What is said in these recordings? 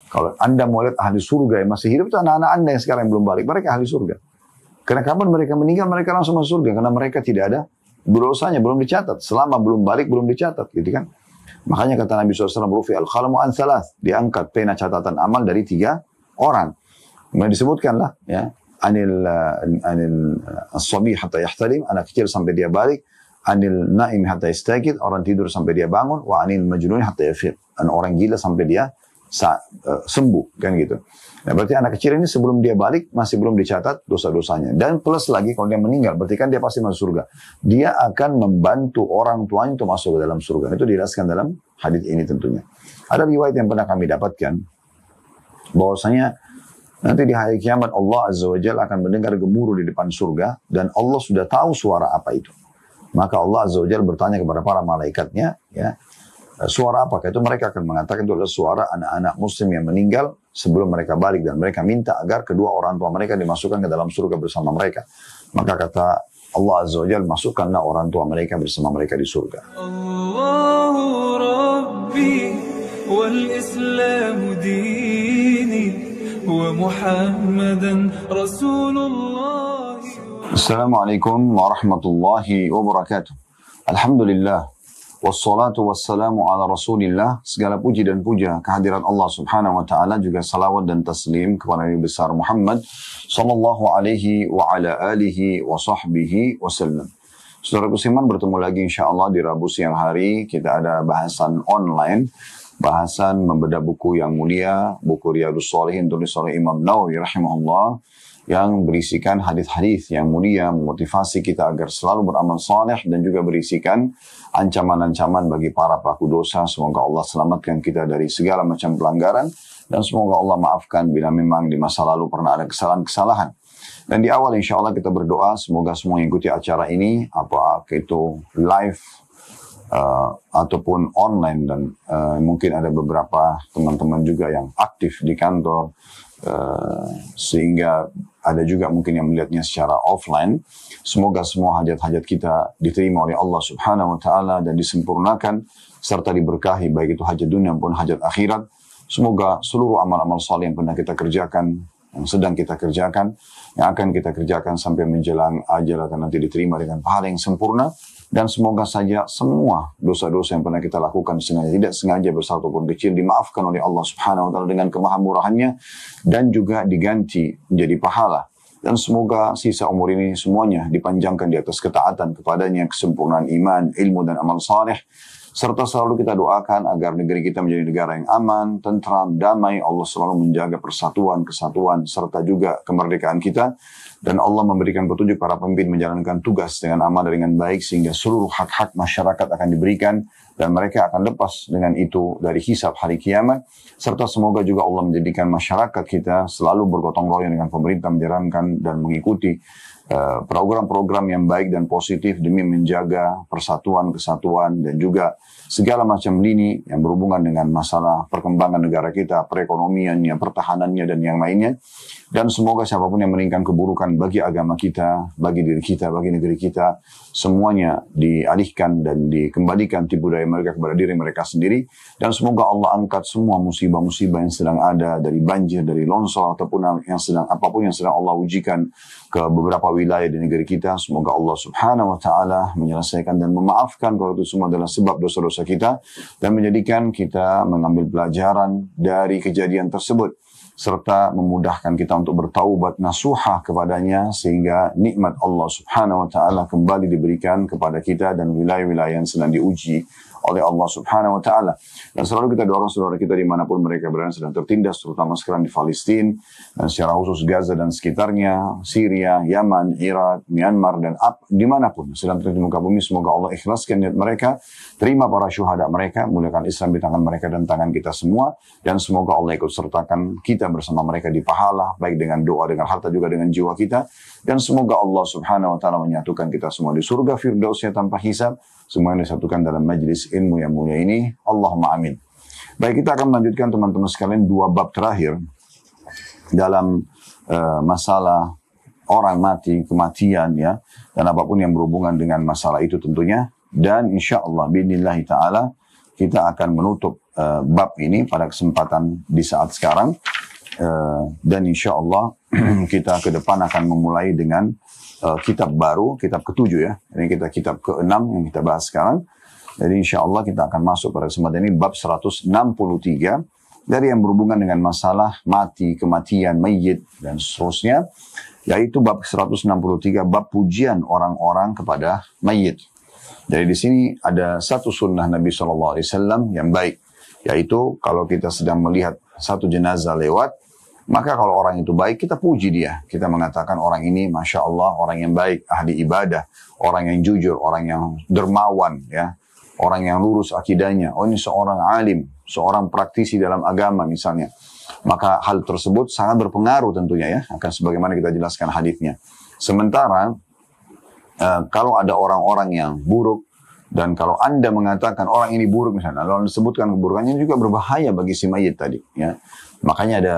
Kalau Anda mau lihat ahli surga yang masih hidup, itu anak-anak Anda yang sekarang yang belum balik. Mereka ahli surga. Karena kapan mereka meninggal, mereka langsung masuk surga. Karena mereka tidak ada dosanya, belum dicatat. Selama belum balik, belum dicatat. Gitu kan. Makanya kata Nabi SAW, Rufi al-khalamu an thalath. Diangkat pena catatan amal dari 3 orang. Kemudian disebutkanlah, ya, anil as-sabi hatta yahtalim, anak kecil sampai dia balik. Anil naim hatta yastaqid, orang tidur sampai dia bangun. Wa anil majnun hatta yafiq, orang gila sampai dia sembuh, kan gitu. Nah, berarti anak kecil ini sebelum dia balik masih belum dicatat dosa-dosanya. Dan plus lagi kalau dia meninggal, berarti kan dia pasti masuk surga. Dia akan membantu orang tuanya untuk masuk ke dalam surga. Itu dijelaskan dalam hadis ini tentunya. Ada riwayat yang pernah kami dapatkan bahwasanya nanti di hari kiamat Allah Azza wa Jalla akan mendengar gemuruh di depan surga dan Allah sudah tahu suara apa itu. Maka Allah Azza wa Jalla bertanya kepada para malaikatnya, ya, suara apa? Itu mereka akan mengatakan itu adalah suara anak-anak muslim yang meninggal sebelum mereka balik. Dan mereka minta agar kedua orang tua mereka dimasukkan ke dalam surga bersama mereka. Maka kata Allah Azza wa Jalla, masukkanlah orang tua mereka bersama mereka di surga. Allahu Rabbi wal Islamu dini wa Muhammadan Rasulullah. Assalamualaikum warahmatullahi wabarakatuh. Alhamdulillah. Wassalatu wassalamu ala rasulillah. Segala puji dan puja kehadiran Allah subhanahu wa ta'ala, juga salawat dan taslim kepada Nabi besar Muhammad sallallahu alaihi wa ala alihi wa sahbihi wasallam. Saudara Kusiman, bertemu lagi insyaAllah di Rabu siang hari. Kita ada bahasan online, bahasan membedah buku yang mulia, buku Riyadhus Shalihin tulis oleh Imam Nawawi rahimahullah, yang berisikan hadis-hadis yang mulia, memotivasi kita agar selalu beramal saleh, dan juga berisikan ancaman-ancaman bagi para pelaku dosa. Semoga Allah selamatkan kita dari segala macam pelanggaran, dan semoga Allah maafkan bila memang di masa lalu pernah ada kesalahan-kesalahan. Dan di awal insya Allah kita berdoa, semoga semua yang ikuti acara ini, apa itu live ataupun online, dan mungkin ada beberapa teman-teman juga yang aktif di kantor, sehingga ada juga mungkin yang melihatnya secara offline. Semoga semua hajat-hajat kita diterima oleh Allah subhanahu wa ta'ala dan disempurnakan serta diberkahi, baik itu hajat dunia maupun hajat akhirat. Semoga seluruh amal-amal saleh yang pernah kita kerjakan, yang sedang kita kerjakan, yang akan kita kerjakan sampai menjelang ajal akan nanti diterima dengan pahala yang sempurna. Dan semoga saja semua dosa-dosa yang pernah kita lakukan sengaja tidak sengaja, besar ataupun kecil, dimaafkan oleh Allah subhanahu wa ta'ala dengan kemahamurahannya, dan juga diganti menjadi pahala. Dan semoga sisa umur ini semuanya dipanjangkan di atas ketaatan kepadanya, kesempurnaan iman, ilmu dan amal saleh. Serta selalu kita doakan agar negeri kita menjadi negara yang aman, tentram, damai. Allah selalu menjaga persatuan, kesatuan, serta juga kemerdekaan kita. Dan Allah memberikan petunjuk para pemimpin menjalankan tugas dengan amal dan dengan baik, sehingga seluruh hak-hak masyarakat akan diberikan, dan mereka akan lepas dengan itu dari hisab hari kiamat. Serta semoga juga Allah menjadikan masyarakat kita selalu bergotong royong dengan pemerintah, menjalankan dan mengikuti program-program yang baik dan positif demi menjaga persatuan, kesatuan, dan juga segala macam lini yang berhubungan dengan masalah perkembangan negara kita, perekonomiannya, pertahanannya, dan yang lainnya. Dan semoga siapapun yang menginginkan keburukan bagi agama kita, bagi diri kita, bagi negeri kita, semuanya dialihkan dan dikembalikan tipu daya mereka kepada diri mereka sendiri. Dan semoga Allah angkat semua musibah-musibah yang sedang ada, dari banjir, dari longsor, ataupun yang sedang, apapun yang sedang Allah ujikan ke beberapa wilayah di negeri kita. Semoga Allah subhanahu wa ta'ala menyelesaikan dan memaafkan kalau itu semua adalah sebab dosa-dosa kita, dan menjadikan kita mengambil pelajaran dari kejadian tersebut, serta memudahkan kita untuk bertaubat nasuhah kepadanya, sehingga nikmat Allah subhanahu wa ta'ala kembali diberikan kepada kita dan wilayah-wilayah yang sedang diuji oleh Allah subhanahu wa ta'ala. Dan selalu kita dorong saudara kita dimanapun mereka berada sedang tertindas, terutama sekarang di Palestina, dan secara khusus Gaza dan sekitarnya, Syria, Yaman, Irak, Myanmar, dan dimanapun sedang terjadi muka bumi. Semoga Allah ikhlaskan niat mereka, terima para syuhada mereka, muliakan Islam di tangan mereka dan tangan kita semua, dan semoga Allah ikut sertakan kita bersama mereka di pahala, baik dengan doa, dengan harta, juga dengan jiwa kita. Dan semoga Allah subhanahu wa ta'ala menyatukan kita semua di surga firdausnya tanpa hisab, semuanya disatukan dalam majlis ilmu yang mulia ini. Allahumma amin. Baik, kita akan melanjutkan teman-teman sekalian 2 bab terakhir dalam masalah orang mati, kematian, ya, dan apapun yang berhubungan dengan masalah itu tentunya. Dan insya Allah biidznillah ta'ala kita akan menutup bab ini pada kesempatan di saat sekarang. Dan insya Allah kita ke depan akan memulai dengan kitab baru, kitab ketujuh ya. Ini kita kitab ke-6 yang kita bahas sekarang. Jadi insya Allah kita akan masuk pada kesempatan ini bab 163 dari yang berhubungan dengan masalah mati, kematian, mayit dan seterusnya. Yaitu bab 163 bab pujian orang-orang kepada mayit. Jadi di sini ada satu sunnah Nabi SAW yang baik. Yaitu kalau kita sedang melihat satu jenazah lewat, maka kalau orang itu baik, kita puji dia. Kita mengatakan orang ini, Masya Allah, orang yang baik, ahli ibadah, orang yang jujur, orang yang dermawan, ya, orang yang lurus akidahnya. Oh ini seorang alim, seorang praktisi dalam agama misalnya. Maka hal tersebut sangat berpengaruh tentunya ya, akan sebagaimana kita jelaskan hadisnya. Sementara, kalau ada orang-orang yang buruk, dan kalau Anda mengatakan orang ini buruk misalnya, lalu disebutkan keburukannya juga berbahaya bagi si mayit tadi. Ya. Makanya ada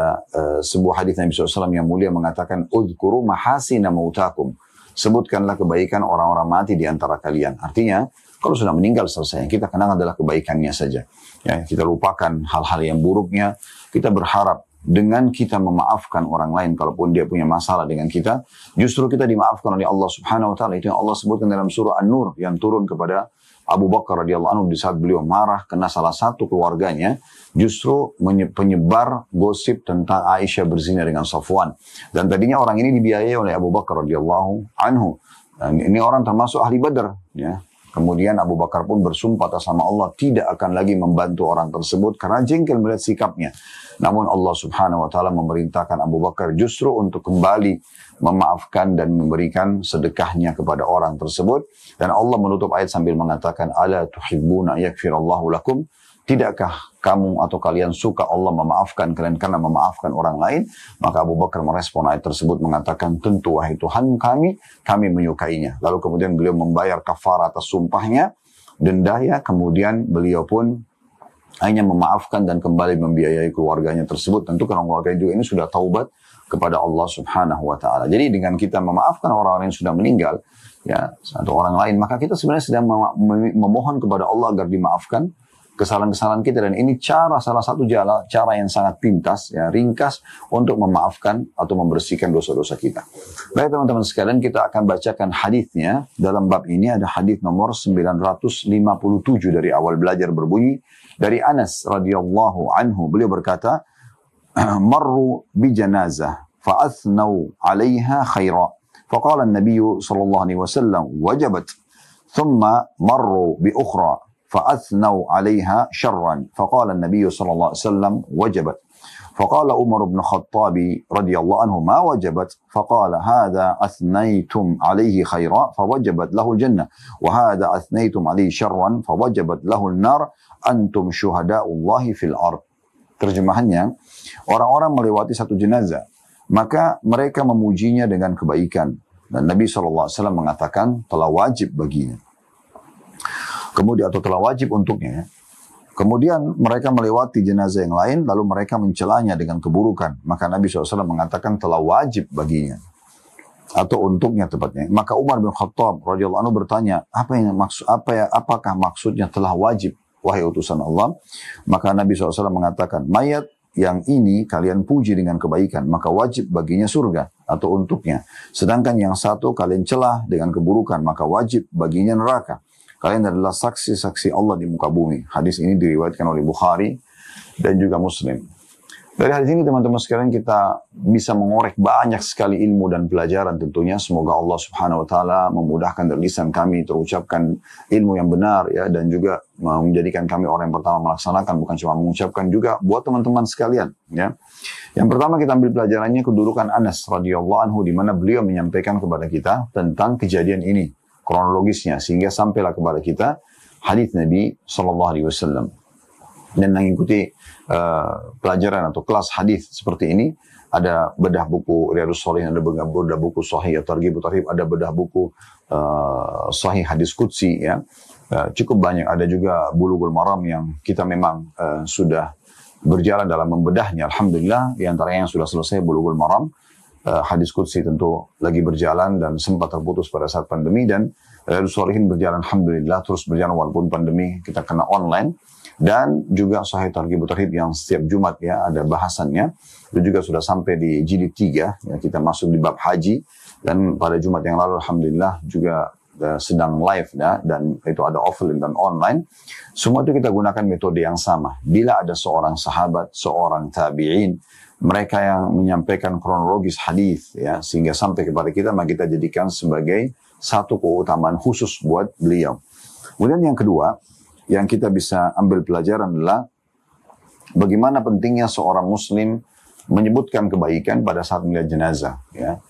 sebuah hadis Nabi SAW yang mulia mengatakan, "Udhkuru mahasina mautakum." Sebutkanlah kebaikan orang-orang mati di antara kalian. Artinya, kalau sudah meninggal selesai, yang kita kenang adalah kebaikannya saja. Ya, kita lupakan hal-hal yang buruknya. Kita berharap dengan kita memaafkan orang lain, kalaupun dia punya masalah dengan kita, justru kita dimaafkan oleh Allah Subhanahu Wa Taala. Itu yang Allah sebutkan dalam surah An-Nur yang turun kepada Abu Bakar radhiyallahu anhu di saat beliau marah karena salah satu keluarganya justru penyebar gosip tentang Aisyah berzina dengan Safwan. Dan tadinya orang ini dibiayai oleh Abu Bakar radhiyallahu anhu. Dan ini orang termasuk ahli Badar. Ya. Kemudian Abu Bakar pun bersumpah atas nama Allah tidak akan lagi membantu orang tersebut karena jengkel melihat sikapnya. Namun Allah Subhanahu Wa Taala memerintahkan Abu Bakar justru untuk kembali memaafkan dan memberikan sedekahnya kepada orang tersebut. Dan Allah menutup ayat sambil mengatakan, "Ala tuhibbuna yakfirallahu lakum?" Tidakkah kamu atau kalian suka Allah memaafkan kalian karena memaafkan orang lain? Maka Abu Bakar merespon ayat tersebut mengatakan, tentu wahai Tuhan kami menyukainya. Lalu kemudian beliau membayar kafarah atas sumpahnya, dendanya, kemudian beliau pun hanya memaafkan dan kembali membiayai keluarganya tersebut. Tentu karena keluarga juga ini sudah taubat kepada Allah Subhanahu Wa Taala. Jadi dengan kita memaafkan orang-orang yang sudah meninggal, ya, atau orang lain, maka kita sebenarnya sedang memohon kepada Allah agar dimaafkan kesalahan-kesalahan kita. Dan ini salah satu cara yang sangat pintas, ya, ringkas untuk memaafkan atau membersihkan dosa-dosa kita. Baik teman-teman sekalian, kita akan bacakan hadisnya. Dalam bab ini ada hadis nomor 957 dari awal belajar berbunyi dari Anas radhiyallahu anhu. Beliau berkata, "Marru bi janazah fa athnau 'alaiha khaira." Faqala an-nabiy sallallahu alaihi wasallam, "Wajabat." Thumma marru bi ukhra فأثنوا عليها شرا فقال النبي صلى الله عليه وسلم وجبت فقال عمر بن الخطاب رضي الله عنه ما وجبت فقال هذا أثنيتم عليه خيرا فوجبت له الجنة وهذا أثنيتم عليه شرا فوجبت له النار أنتم شهداء الله في الأرض. Terjemahannya, orang-orang melewati satu jenazah, maka mereka memujinya dengan kebaikan. Dan Nabi SAW mengatakan telah wajib baginya. Kemudian atau telah wajib untuknya. Kemudian mereka melewati jenazah yang lain, lalu mereka mencelanya dengan keburukan. Maka Nabi SAW mengatakan telah wajib baginya. Atau untuknya tepatnya. Maka Umar bin Khattab radhiyallahu anhu bertanya, apakah maksudnya telah wajib, wahai utusan Allah? Maka Nabi SAW mengatakan, mayat yang ini kalian puji dengan kebaikan, maka wajib baginya surga atau untuknya. Sedangkan yang satu kalian celah dengan keburukan, maka wajib baginya neraka. Kalian adalah saksi-saksi Allah di muka bumi. Hadis ini diriwayatkan oleh Bukhari dan juga Muslim. Dari hadis ini teman-teman sekalian kita bisa mengorek banyak sekali ilmu dan pelajaran tentunya. Semoga Allah Subhanahu Wa Taala memudahkan dari lisan kami terucapkan ilmu yang benar, ya, dan juga menjadikan kami orang yang pertama melaksanakan, bukan cuma mengucapkan, juga buat teman-teman sekalian. Ya. Yang pertama kita ambil pelajarannya kedudukan Anas radhiyallahu anhu, di mana beliau menyampaikan kepada kita tentang kejadian ini, kronologisnya, sehingga sampailah kepada kita hadis Nabi SAW. Dan mengikuti pelajaran atau kelas hadis seperti ini, ada bedah buku Riyadhus Shalihin, ada bedah buku Sahih At-Targhib At-Tarhib, ada bedah buku Sahih Hadis Qudsi, ya. Cukup banyak. Ada juga Bulughul Maram yang kita memang sudah berjalan dalam membedahnya. Alhamdulillah, di antara yang sudah selesai Bulughul Maram. Hadis Qudsi tentu lagi berjalan dan sempat terputus pada saat pandemi, dan Riyadhus Shalihin berjalan alhamdulillah terus berjalan walaupun pandemi kita kena online. Dan juga Sahih Targhib Tarhib yang setiap Jumat ya ada bahasannya. Itu juga sudah sampai di jilid 3. Ya, kita masuk di bab haji. Dan pada Jumat yang lalu Alhamdulillah juga sedang live ya, dan itu ada offline dan online. Semua itu kita gunakan metode yang sama. Bila ada seorang sahabat, seorang tabi'in, mereka yang menyampaikan kronologis hadis ya, sehingga sampai kepada kita, maka kita jadikan sebagai satu keutamaan khusus buat beliau. Kemudian yang kedua, yang kita bisa ambil pelajaran adalah bagaimana pentingnya seorang muslim menyebutkan kebaikan pada saat melihat jenazah ya.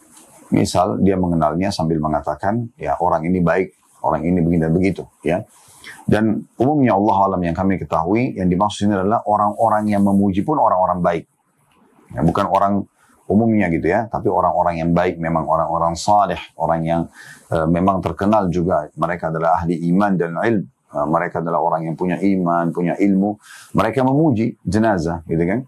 Misal dia mengenalnya sambil mengatakan, ya orang ini baik, orang ini begini dan begitu, ya. Dan umumnya Allah alam yang kami ketahui, yang dimaksud ini adalah orang-orang yang memuji pun orang-orang baik. Ya, bukan orang umumnya gitu ya, tapi orang-orang yang baik, memang orang-orang saleh, orang yang memang terkenal juga. Mereka adalah ahli iman dan ilmu. Mereka adalah orang yang punya iman, punya ilmu. Mereka memuji jenazah, gitu kan.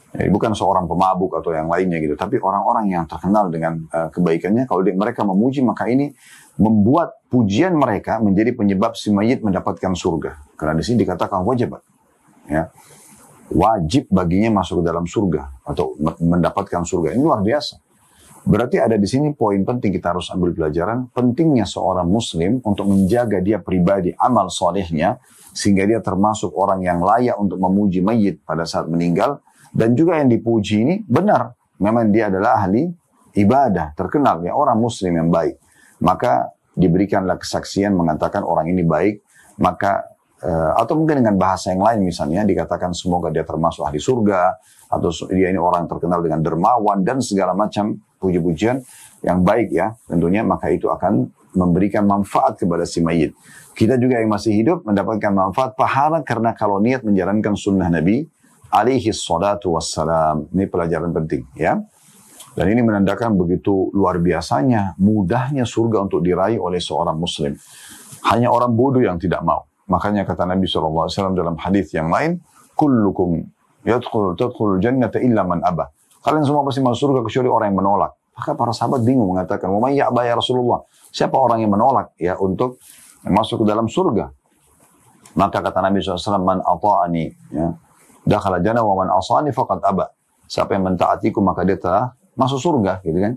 Bukan seorang pemabuk atau yang lainnya gitu, tapi orang-orang yang terkenal dengan kebaikannya. Kalau mereka memuji, maka ini membuat pujian mereka menjadi penyebab si mayit mendapatkan surga. Karena di sini dikatakan wajib, ya, wajib baginya masuk ke dalam surga atau mendapatkan surga. Ini luar biasa. Berarti ada di sini poin penting kita harus ambil pelajaran, pentingnya seorang muslim untuk menjaga dia pribadi amal solehnya sehingga dia termasuk orang yang layak untuk memuji mayit pada saat meninggal. Dan juga yang dipuji ini benar, memang dia adalah ahli ibadah, terkenal ya, orang muslim yang baik. Maka diberikanlah kesaksian mengatakan orang ini baik, maka atau mungkin dengan bahasa yang lain misalnya dikatakan semoga dia termasuk ahli surga, atau dia ini orang terkenal dengan dermawan dan segala macam puji-pujian yang baik ya, tentunya maka itu akan memberikan manfaat kepada si mayit. Kita juga yang masih hidup mendapatkan manfaat pahala karena kalau niat menjalankan sunnah Nabi alaihi salatu wassalam. Ini pelajaran penting ya. Dan ini menandakan begitu luar biasanya, mudahnya surga untuk diraih oleh seorang muslim. Hanya orang bodoh yang tidak mau. Makanya kata Nabi SAW dalam hadis yang lain, kullukum tadkhulul jannata illa man aba. Kalian semua pasti masuk surga kecuali orang yang menolak. Maka para sahabat bingung mengatakan, wa may ya'ba ya Rasulullah. Siapa orang yang menolak ya untuk masuk ke dalam surga? Maka kata Nabi SAW, man ata'ani ya, dakhala jannah wa man asani faqad aba. Siapa yang mentaatiku maka dia telah masuk surga, gitu kan.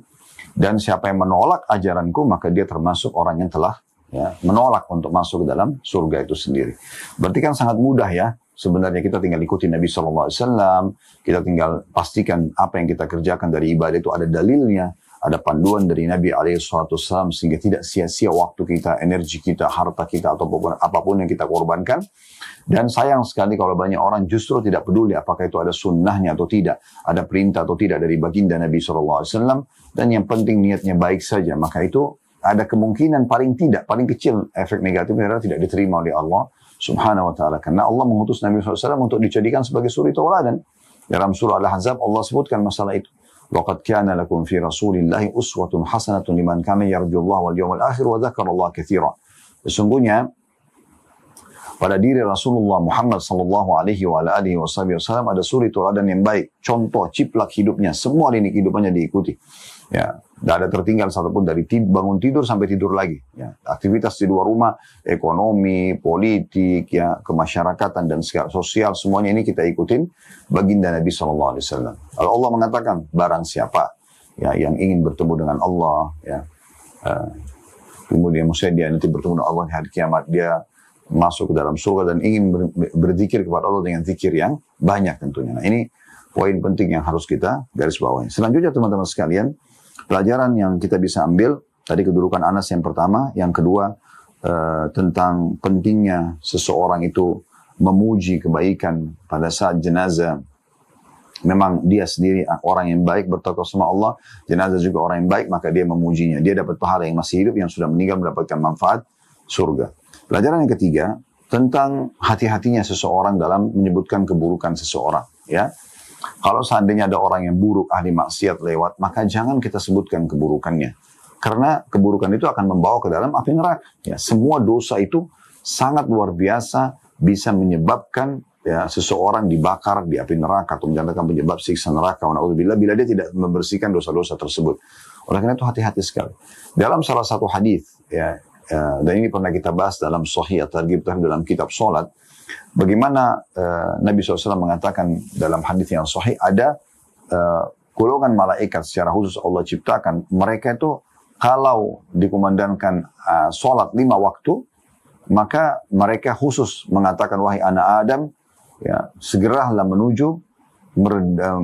Dan siapa yang menolak ajaranku maka dia termasuk orang yang telah ya, menolak untuk masuk ke dalam surga itu sendiri. Berarti kan sangat mudah ya. Sebenarnya kita tinggal ikuti Nabi SAW, kita tinggal pastikan apa yang kita kerjakan dari ibadah itu ada dalilnya, ada panduan dari Nabi SAW sehingga tidak sia-sia waktu kita, energi kita, harta kita, atau apapun yang kita korbankan. Dan sayang sekali kalau banyak orang justru tidak peduli apakah itu ada sunnahnya atau tidak, ada perintah atau tidak dari baginda Nabi SAW, dan yang penting niatnya baik saja, maka itu ada kemungkinan paling kecil efek negatifnya adalah tidak diterima oleh Allah Subhanahu wa ta'ala. Karena Allah mengutus Nabi SAW untuk dijadikan sebagai suri tauladan. Dalam surah Al-Ahzab Allah sebutkan masalah itu. وَقَدْ كَانَ لَكُمْ فِي رَسُولِ اللَّهِ أُسْوَةٌ حَسَنَةٌ لِمَنْ كَانَ يَرْجُو اللَّهَ وَالْيَوْمَ الْآخِرَ وَذَكَرَ اللَّهَ كَثِيرًا. Sesungguhnya pada diri Rasulullah Muhammad sallallahu alaihi wasallam ada suri tauladan yang baik, contoh ciplak hidupnya, semua lini kehidupannya diikuti. Ya, tidak ada tertinggal satupun dari bangun tidur sampai tidur lagi. Ya, aktivitas di luar rumah, ekonomi, politik, ya, kemasyarakatan dan sosial semuanya ini kita ikutin baginda Nabi SAW. Kalau Allah mengatakan barang siapa ya yang ingin bertemu dengan Allah, ya, kemudian dia nanti bertemu dengan Allah di hari kiamat, dia masuk ke dalam surga dan ingin berzikir kepada Allah dengan zikir yang banyak tentunya. Nah, ini poin penting yang harus kita garis bawahi. Selanjutnya teman-teman sekalian, pelajaran yang kita bisa ambil, tadi kedudukan Anas yang pertama, yang kedua tentang pentingnya seseorang itu memuji kebaikan pada saat jenazah. Memang dia sendiri orang yang baik, bertakwa sama Allah, jenazah juga orang yang baik, maka dia memujinya. Dia dapat pahala yang masih hidup, yang sudah meninggal mendapatkan manfaat surga. Pelajaran yang ketiga, tentang hati-hatinya seseorang dalam menyebutkan keburukan seseorang. Ya, kalau seandainya ada orang yang buruk, ahli maksiat lewat, maka jangan kita sebutkan keburukannya. Karena keburukan itu akan membawa ke dalam api neraka. Ya, semua dosa itu sangat luar biasa, bisa menyebabkan ya, seseorang dibakar di api neraka, atau menjadikan penyebab siksa neraka. Bila dia tidak membersihkan dosa-dosa tersebut. Oleh karena itu hati-hati sekali. Dalam salah satu hadis, ya, Dan ini pernah kita bahas dalam Sahih At-Targhib dalam kitab Salat. Bagaimana Nabi SAW mengatakan dalam hadis yang sahih, ada golongan malaikat secara khusus Allah ciptakan. Mereka itu kalau dikumandangkan salat 5 waktu, maka mereka khusus mengatakan, wahai anak Adam, ya, segeralah menuju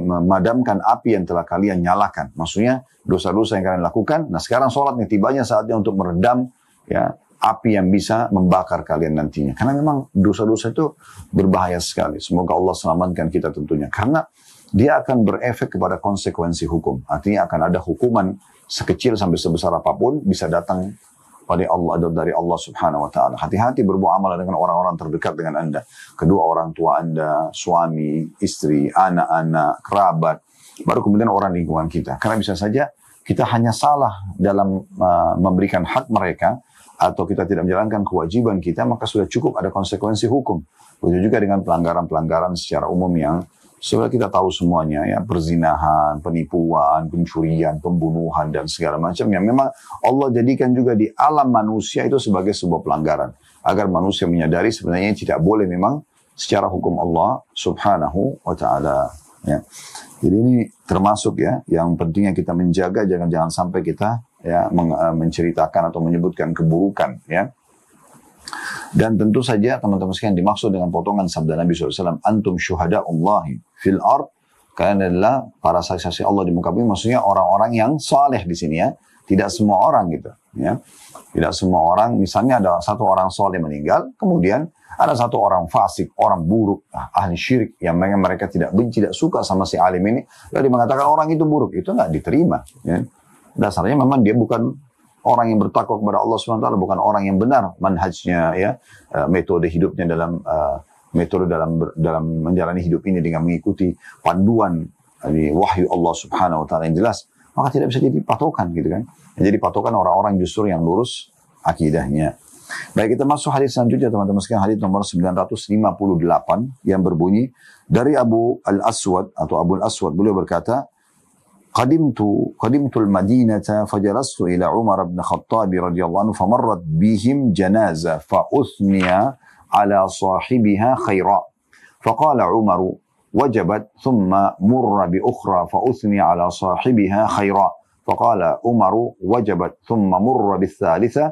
memadamkan api yang telah kalian nyalakan. Maksudnya dosa-dosa yang kalian lakukan. Nah sekarang sholatnya tibanya saatnya untuk meredam, ya, api yang bisa membakar kalian nantinya. Karena memang dosa-dosa itu berbahaya sekali. Semoga Allah selamatkan kita tentunya. Karena dia akan berefek kepada konsekuensi hukum. Artinya akan ada hukuman sekecil sampai sebesar apapun bisa datang pada Allah dari Allah Subhanahu wa taala. Hati-hati bermuamalah dengan orang-orang terdekat dengan Anda. Kedua orang tua Anda, suami, istri, anak-anak, kerabat, baru kemudian orang lingkungan kita. Karena bisa saja kita hanya salah dalam memberikan hak mereka, atau kita tidak menjalankan kewajiban kita, maka sudah cukup ada konsekuensi hukum. Begitu juga dengan pelanggaran-pelanggaran secara umum yang sudah kita tahu semuanya, ya, perzinahan, penipuan, pencurian, pembunuhan, dan segala macam yang memang Allah jadikan juga di alam manusia itu sebagai sebuah pelanggaran. Agar manusia menyadari sebenarnya tidak boleh memang secara hukum Allah Subhanahu wa ta'ala. Ya. Jadi ini termasuk, ya, yang pentingnya kita menjaga, jangan sampai kita, ya, menceritakan atau menyebutkan keburukan, ya. Dan tentu saja teman-teman sekalian dimaksud dengan potongan sabda Nabi SAW, antum syuhada'ullahi fil ard, kalian adalah para saksi-saksi Allah di muka bumi. Maksudnya orang-orang yang saleh di sini, ya, tidak semua orang gitu, ya, tidak semua orang. Misalnya ada satu orang saleh meninggal, kemudian ada satu orang fasik, orang buruk, ahli syirik yang mereka tidak benci, tidak suka sama si alim ini, lalu mengatakan orang itu buruk, itu nggak diterima, ya. Dasarnya memang dia bukan orang yang bertakwa kepada Allah SWT, bukan orang yang benar manhajnya, ya, metode hidupnya dalam dalam menjalani hidup ini dengan mengikuti panduan wahyu Allah Subhanahu wa taala yang jelas, maka tidak bisa jadi patokan gitu kan. Jadi patokan orang-orang justru yang lurus akidahnya. Baik, kita masuk hadis selanjutnya teman-teman sekalian, hadis nomor 958 yang berbunyi dari Abu Al-Aswad atau Abu Al-Aswad, beliau berkata, قدمت المدينة فجلست إلى عمر بن الخطاب رضي الله عنه فمرت بهم جنازة فأثني على صاحبها خيرا فقال عمر وجبت ثم مر بأخرى فأثني على صاحبها خيرا فقال عمر وجبت ثم مر بالثالثة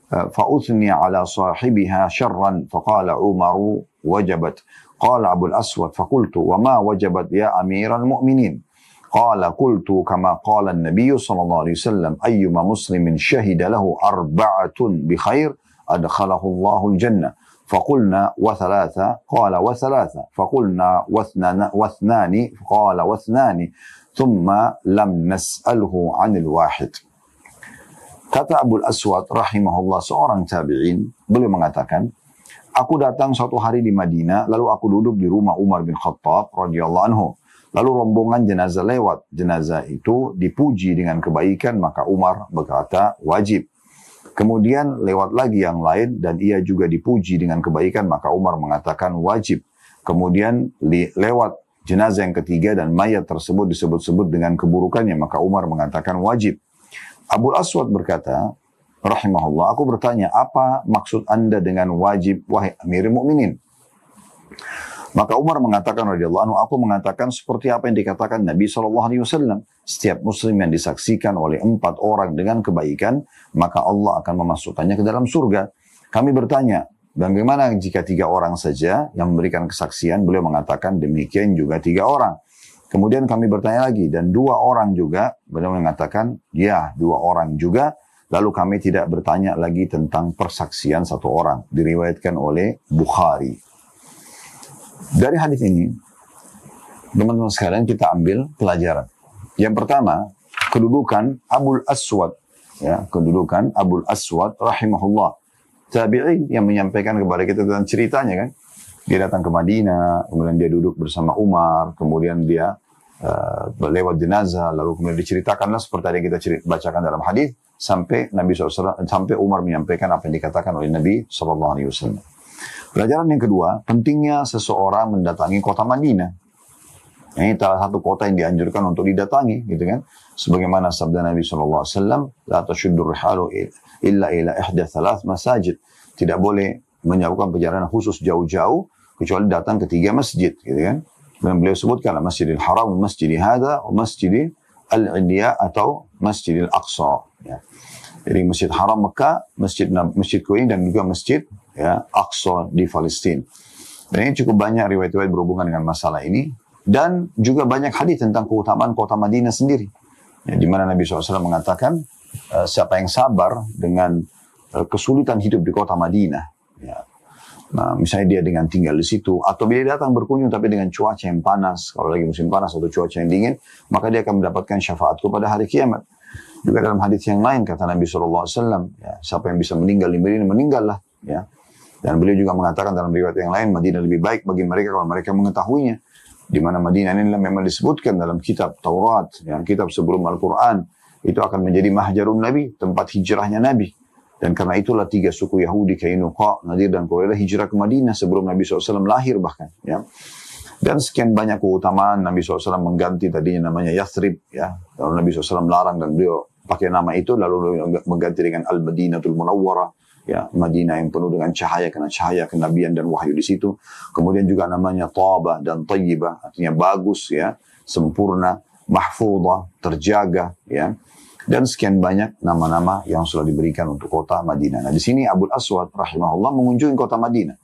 فأثني على صاحبها شرا فقال عمر وجبت قال أبو الأسود فقلت وما وجبت يا أمير المؤمنين قال قلت كما قال النبي صلى الله عليه وسلم أيما مسلم شهد له 4 بخير أدخله الله الجنة فقلنا وثلاثة قال وثلاثة فقلنا واثنان قال واثنان ثم لم نسأله عن الواحد. Kata Abu Aswad rahimahullah, seorang tabi'in, beliau mengatakan, aku datang suatu hari di Madinah, lalu aku duduk di rumah Umar bin Khattab radhiyallahu anhu. Lalu rombongan jenazah lewat. Jenazah itu dipuji dengan kebaikan, maka Umar berkata wajib. Kemudian lewat lagi yang lain dan ia juga dipuji dengan kebaikan, maka Umar mengatakan wajib. Kemudian lewat jenazah yang ketiga dan mayat tersebut disebut-sebut dengan keburukannya, maka Umar mengatakan wajib. Abu Aswad berkata, rahimahullah, aku bertanya, apa maksud anda dengan wajib, wahai Amirul Mukminin? Maka Umar mengatakan radhiyallahu anhu, aku mengatakan seperti apa yang dikatakan Nabi SAW. Setiap muslim yang disaksikan oleh 4 orang dengan kebaikan, maka Allah akan memasukkannya ke dalam surga. Kami bertanya, bagaimana jika 3 orang saja yang memberikan kesaksian? Beliau mengatakan demikian juga 3 orang. Kemudian kami bertanya lagi, dan 2 orang juga? Beliau mengatakan, ya 2 orang juga. Lalu kami tidak bertanya lagi tentang persaksian 1 orang. Diriwayatkan oleh Bukhari. Dari hadis ini, teman-teman sekalian, kita ambil pelajaran. Yang pertama, kedudukan Abul Aswad, ya, kedudukan Abul Aswad rahimahullah, tabi'in yang menyampaikan kepada kita tentang ceritanya kan. Dia datang ke Madinah, kemudian dia duduk bersama Umar, kemudian dia lewat jenazah, lalu kemudian diceritakanlah seperti yang kita bacakan dalam hadis sampai Nabi SAW, sampai Umar menyampaikan apa yang dikatakan oleh Nabi SAW. Pelajaran yang kedua, pentingnya seseorang mendatangi kota Madinah. Ini salah satu kota yang dianjurkan untuk didatangi, gitu kan? Sebagaimana sabda Nabi SAW, la tashuddur rihalu illa ila ihda thalath masajid. Tidak boleh melakukan perjalanan khusus jauh-jauh kecuali datang ke 3 masjid, gitu kan? Dan beliau sebutkan Masjidil Haram, Masjidil Hadha, Masjidil Al-Indiya atau Masjidil Aqsa. Ya. Jadi Masjid Haram Mekah, Masjid Kuning dan juga Masjid ya, Aqsa di Palestina. Dan ini cukup banyak riwayat-riwayat berhubungan dengan masalah ini. Dan juga banyak hadis tentang keutamaan kota Madinah sendiri. Ya, di mana Nabi SAW mengatakan, siapa yang sabar dengan kesulitan hidup di kota Madinah. Ya. Nah, misalnya dia dengan tinggal di situ, atau dia datang berkunjung tapi dengan cuaca yang panas, kalau lagi musim panas atau cuaca yang dingin, maka dia akan mendapatkan syafaatku pada hari kiamat. Juga dalam hadis yang lain kata Nabi SAW, ya, siapa yang bisa meninggal di Madinah, meninggallah. Ya. Dan beliau juga mengatakan dalam riwayat yang lain, Madinah lebih baik bagi mereka kalau mereka mengetahuinya. Di mana Madinah ini memang disebutkan dalam kitab Taurat, ya, kitab sebelum Al-Quran, itu akan menjadi mahjarun Nabi, tempat hijrahnya Nabi. Dan karena itulah 3 suku Yahudi, Kainuqa, Nadir dan Quraidah hijrah ke Madinah sebelum Nabi SAW lahir bahkan. Ya. Dan sekian banyak keutamaan Nabi SAW mengganti tadinya namanya Yathrib. Ya. Lalu Nabi SAW larang dan beliau pakai nama itu lalu mengganti dengan Al-Madinatul Munawwarah. Ya, Madinah yang penuh dengan cahaya karena cahaya kenabian dan wahyu di situ. Kemudian juga namanya Thabah dan Thayyibah, artinya bagus ya, sempurna, mahfudhah, terjaga ya. Dan sekian banyak nama-nama yang sudah diberikan untuk kota Madinah. Nah, di sini Abul Aswad rahimahullah mengunjungi kota Madinah.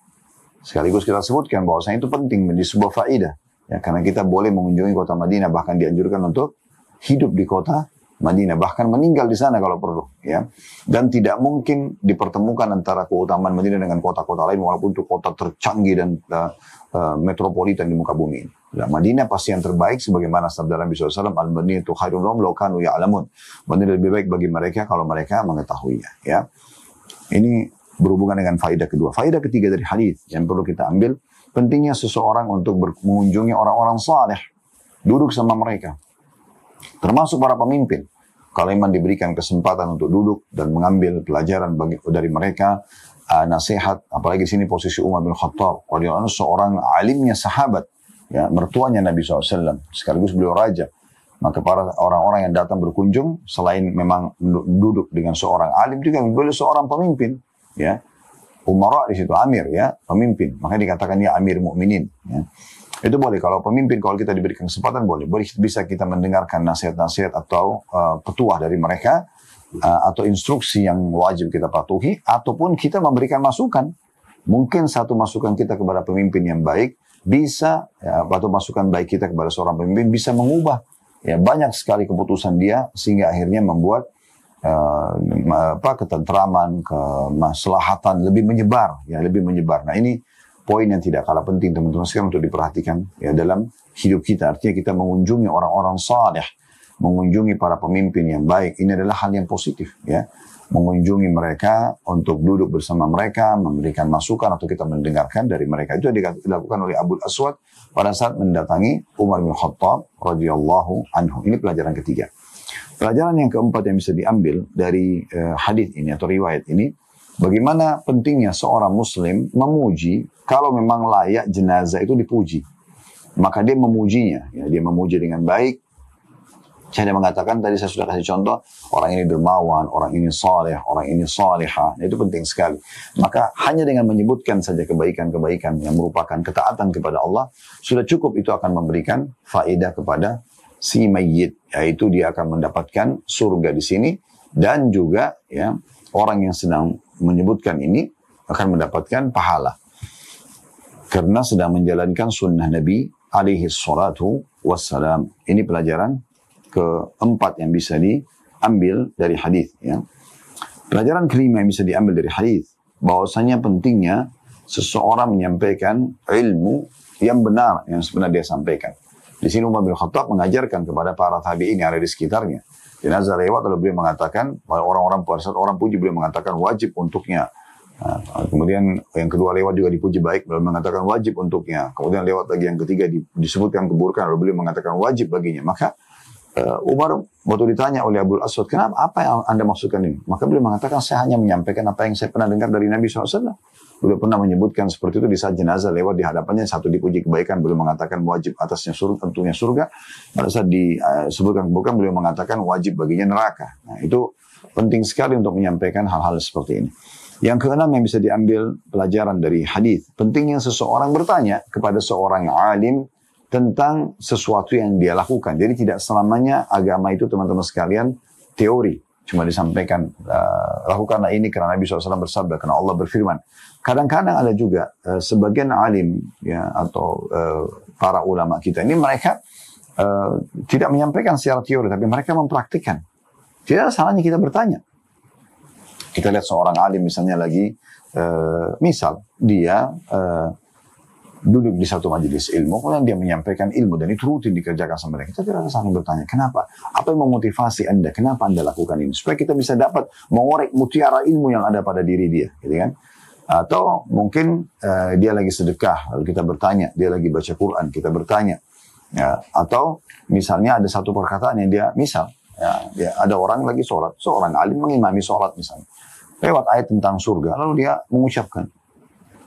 Sekaligus kita sebutkan bahwasanya itu penting menjadi sebuah faedah. Ya, karena kita boleh mengunjungi kota Madinah, bahkan dianjurkan untuk hidup di kota Madinah, bahkan meninggal di sana kalau perlu. Ya. Dan tidak mungkin dipertemukan antara keutamaan Madinah dengan kota-kota lain, walaupun itu kota tercanggih dan metropolitan di muka bumi ini. Nah, Madinah pasti yang terbaik sebagaimana sabda Nabi SAW, Al-Madinatu khairun lahum law kanu ya'lamun. Madinah lebih baik bagi mereka kalau mereka mengetahuinya. Ya. Ini berhubungan dengan faedah kedua. Faedah ketiga dari hadis yang perlu kita ambil, pentingnya seseorang untuk mengunjungi orang-orang saleh, duduk sama mereka. Termasuk para pemimpin. Kalau memang diberikan kesempatan untuk duduk dan mengambil pelajaran dari mereka, nasihat, apalagi sini posisi Umar bin Khattab, radhiyallahu anhu seorang alimnya sahabat, ya, mertuanya Nabi SAW, sekaligus beliau raja. Maka para orang-orang yang datang berkunjung, selain memang duduk dengan seorang alim, juga boleh seorang pemimpin, ya. Umara di situ amir, ya, pemimpin. Maka dikatakan ya Amir Mukminin, ya. Itu boleh kalau pemimpin, kalau kita diberikan kesempatan boleh bisa kita mendengarkan nasihat-nasihat atau petuah dari mereka, atau instruksi yang wajib kita patuhi, ataupun kita memberikan masukan. Mungkin satu masukan kita kepada pemimpin yang baik bisa, ya, atau masukan baik kita kepada seorang pemimpin bisa mengubah ya banyak sekali keputusan dia sehingga akhirnya membuat ketentraman, kemaslahatan lebih menyebar, ya lebih menyebar. Nah ini poin yang tidak kalah penting teman-teman sekalian untuk diperhatikan ya dalam hidup kita. Artinya kita mengunjungi orang-orang saleh, mengunjungi para pemimpin yang baik. Ini adalah hal yang positif ya. Mengunjungi mereka untuk duduk bersama mereka, memberikan masukan atau kita mendengarkan dari mereka. Itu dilakukan oleh Abul Aswad pada saat mendatangi Umar bin Khattab radhiyallahu anhu. Ini pelajaran ketiga. Pelajaran yang keempat yang bisa diambil dari hadis ini atau riwayat ini, bagaimana pentingnya seorang muslim memuji kalau memang layak jenazah itu dipuji. Maka dia memujinya. Ya, dia memuji dengan baik. Saya mengatakan tadi saya sudah kasih contoh, orang ini dermawan, orang ini saleh, orang ini salihah. Itu penting sekali. Maka hanya dengan menyebutkan saja kebaikan-kebaikan yang merupakan ketaatan kepada Allah, sudah cukup itu akan memberikan faedah kepada si mayyit. Yaitu dia akan mendapatkan surga di sini. Dan juga ya orang yang sedang menyebutkan ini akan mendapatkan pahala. Karena sedang menjalankan sunnah Nabi alaihi salatu wassalam. Ini pelajaran keempat yang bisa diambil dari hadis. Ya. Pelajaran kelima yang bisa diambil dari hadis, bahwasanya pentingnya seseorang menyampaikan ilmu yang benar yang sebenarnya dia sampaikan. Di sini Umar bin Khattab mengajarkan kepada para tabi'in yang ada di sekitarnya. Jenazah lewat lalu beliau mengatakan, orang-orang pada saat orang puji beliau mengatakan wajib untuknya. Nah, kemudian yang kedua lewat juga dipuji baik, beliau mengatakan wajib untuknya. Kemudian lewat lagi yang ketiga disebutkan keburukan, lalu beliau mengatakan wajib baginya. Maka Umar Waktu ditanya oleh Abul Aswad, kenapa, apa yang Anda maksudkan ini? Maka beliau mengatakan, saya hanya menyampaikan apa yang saya pernah dengar dari Nabi SAW. Beliau pernah menyebutkan seperti itu di saat jenazah lewat di hadapannya, satu dipuji kebaikan, beliau mengatakan wajib atasnya surga, tentunya surga. Pada saat disebutkan keburukan, beliau mengatakan wajib baginya neraka. Nah, itu penting sekali untuk menyampaikan hal-hal seperti ini. Yang keenam yang bisa diambil pelajaran dari hadis, pentingnya seseorang bertanya kepada seorang alim tentang sesuatu yang dia lakukan. Jadi tidak selamanya agama itu teman-teman sekalian teori. Cuma disampaikan, lakukanlah ini karena Nabi SAW bersabda, karena Allah berfirman. Kadang-kadang ada juga sebagian alim ya, atau para ulama kita ini mereka tidak menyampaikan secara teori, tapi mereka mempraktikkan. Tidak salahnya kita bertanya. Kita lihat seorang alim misalnya lagi, misal dia duduk di satu majelis ilmu, kemudian dia menyampaikan ilmu dan itu rutin dikerjakan sama mereka. Kita tidak saling bertanya, kenapa? Apa yang memotivasi Anda? Kenapa Anda lakukan ini? Supaya kita bisa dapat mengorek mutiara ilmu yang ada pada diri dia, gitu kan? Atau mungkin dia lagi sedekah, lalu kita bertanya. Dia lagi baca Quran, kita bertanya. Ya, atau misalnya ada satu perkataan yang dia, misal, ya, ada orang lagi sholat, seorang alim mengimami sholat misalnya. Lewat ayat tentang surga, lalu dia mengucapkan.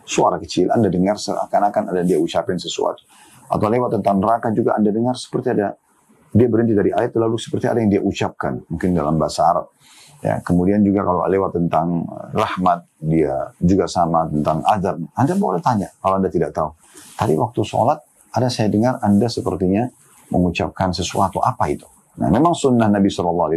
Suara kecil, Anda dengar seakan-akan ada dia ucapin sesuatu. Atau lewat tentang neraka juga Anda dengar seperti ada, dia berhenti dari ayat lalu seperti ada yang dia ucapkan. Mungkin dalam bahasa Arab. Ya, kemudian juga kalau lewat tentang rahmat, dia juga sama tentang azab. Anda boleh tanya kalau Anda tidak tahu. Tadi waktu sholat, ada saya dengar Anda sepertinya mengucapkan sesuatu, apa itu? Nah, memang sunnah Nabi SAW,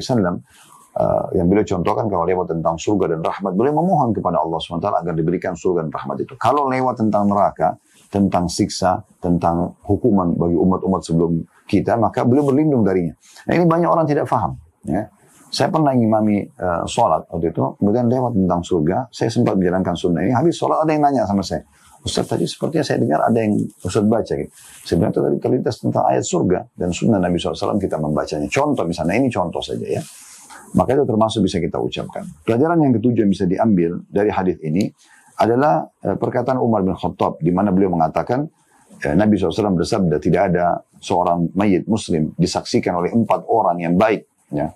yang beliau contohkan kalau lewat tentang surga dan rahmat, beliau memohon kepada Allah SWT agar diberikan surga dan rahmat itu. Kalau lewat tentang neraka, tentang siksa, tentang hukuman bagi umat-umat sebelum kita, maka beliau berlindung darinya. Nah, ini banyak orang tidak paham. Ya. Saya pernah ngimami sholat waktu itu, kemudian lewat tentang surga, saya sempat menjalankan sunnah ini, habis sholat ada yang nanya sama saya, Ustaz tadi sepertinya saya dengar ada yang Ustaz baca gitu. Sebenarnya tadi terlintas tentang ayat surga dan sunnah Nabi SAW kita membacanya. Contoh misalnya, ini contoh saja ya. Maka itu termasuk bisa kita ucapkan. Pelajaran yang ketujuh yang bisa diambil dari hadis ini adalah perkataan Umar bin Khattab, di mana beliau mengatakan, Nabi SAW bersabda, tidak ada seorang mayit muslim disaksikan oleh 4 orang yang baik. Ya.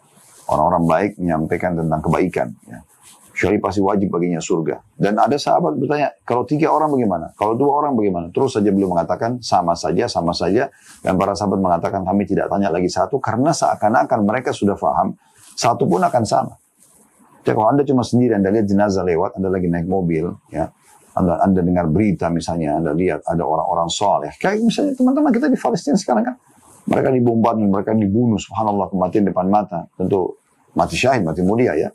Orang-orang baik menyampaikan tentang kebaikan. Ya. Kecuali pasti wajib baginya surga. Dan ada sahabat bertanya, kalau 3 orang bagaimana? Kalau 2 orang bagaimana? Terus saja beliau mengatakan, sama saja, sama saja. Dan para sahabat mengatakan, kami tidak tanya lagi satu, karena seakan-akan mereka sudah faham, satu pun akan sama. Jadi kalau Anda cuma sendiri, Anda lihat jenazah lewat, Anda lagi naik mobil, ya, Anda dengar berita misalnya, Anda lihat ada orang-orang soleh. Kayak misalnya teman-teman kita di Palestina sekarang kan, mereka dibombardir, mereka dibunuh, subhanallah, kematian depan mata. Tentu mati syahid, mati mulia ya.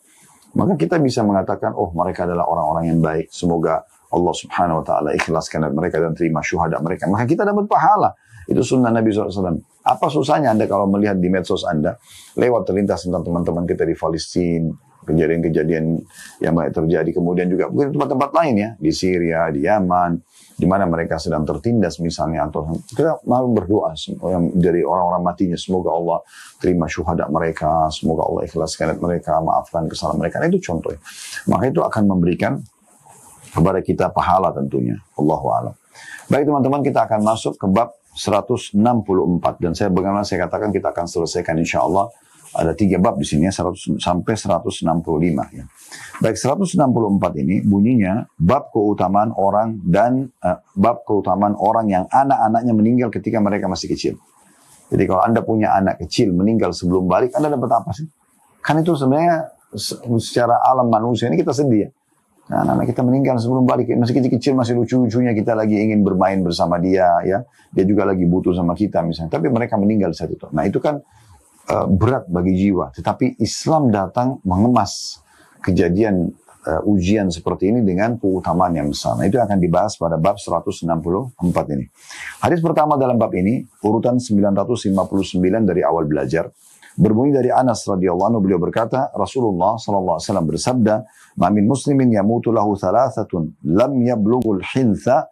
Maka kita bisa mengatakan, oh mereka adalah orang-orang yang baik. Semoga Allah subhanahu wa ta'ala ikhlaskan mereka dan terima syuhada mereka. Maka kita dapat pahala. Itu sunnah Nabi SAW. Apa susahnya Anda kalau melihat di medsos Anda, lewat terlintas tentang teman-teman kita di Palestina, kejadian-kejadian yang banyak terjadi. Kemudian juga mungkin tempat-tempat lain ya, di Syria, di Yaman, di mana mereka sedang tertindas misalnya. Atau kita malu berdoa dari orang-orang matinya, semoga Allah terima syuhada mereka, semoga Allah ikhlaskan mereka, maafkan kesalahan mereka. Nah, itu contohnya. Maka itu akan memberikan kepada kita pahala tentunya. Allahu a'lam. Baik teman-teman, kita akan masuk ke bab 164 dan bagaimana saya katakan kita akan selesaikan insyaallah. Ada 3 bab di sini ya, 100 sampai 165 ya. Baik, 164 ini bunyinya bab keutamaan orang dan bab keutamaan orang yang anak-anaknya meninggal ketika mereka masih kecil. Jadi kalau Anda punya anak kecil meninggal sebelum balik, Anda dapat apa sih? Kan itu sebenarnya secara alam manusia ini kita sedih ya. Nah, anak-anak kita meninggal sebelum balik, masih kecil-kecil, masih lucu-lucunya kita lagi ingin bermain bersama dia ya. Dia juga lagi butuh sama kita misalnya. Tapi mereka meninggal saat itu. Nah, itu kan berat bagi jiwa. Tetapi Islam datang mengemas kejadian ujian seperti ini dengan keutamaan yang besar. Nah, itu akan dibahas pada bab 164 ini. Hadis pertama dalam bab ini, urutan 959 dari awal belajar. Berbunyi dari Anas radhiyallahu anhu, beliau berkata, Rasulullah sallallahu alaihi wasallam bersabda, "Ma min muslimin yamutu lahu thalathatun lam yablughul hintha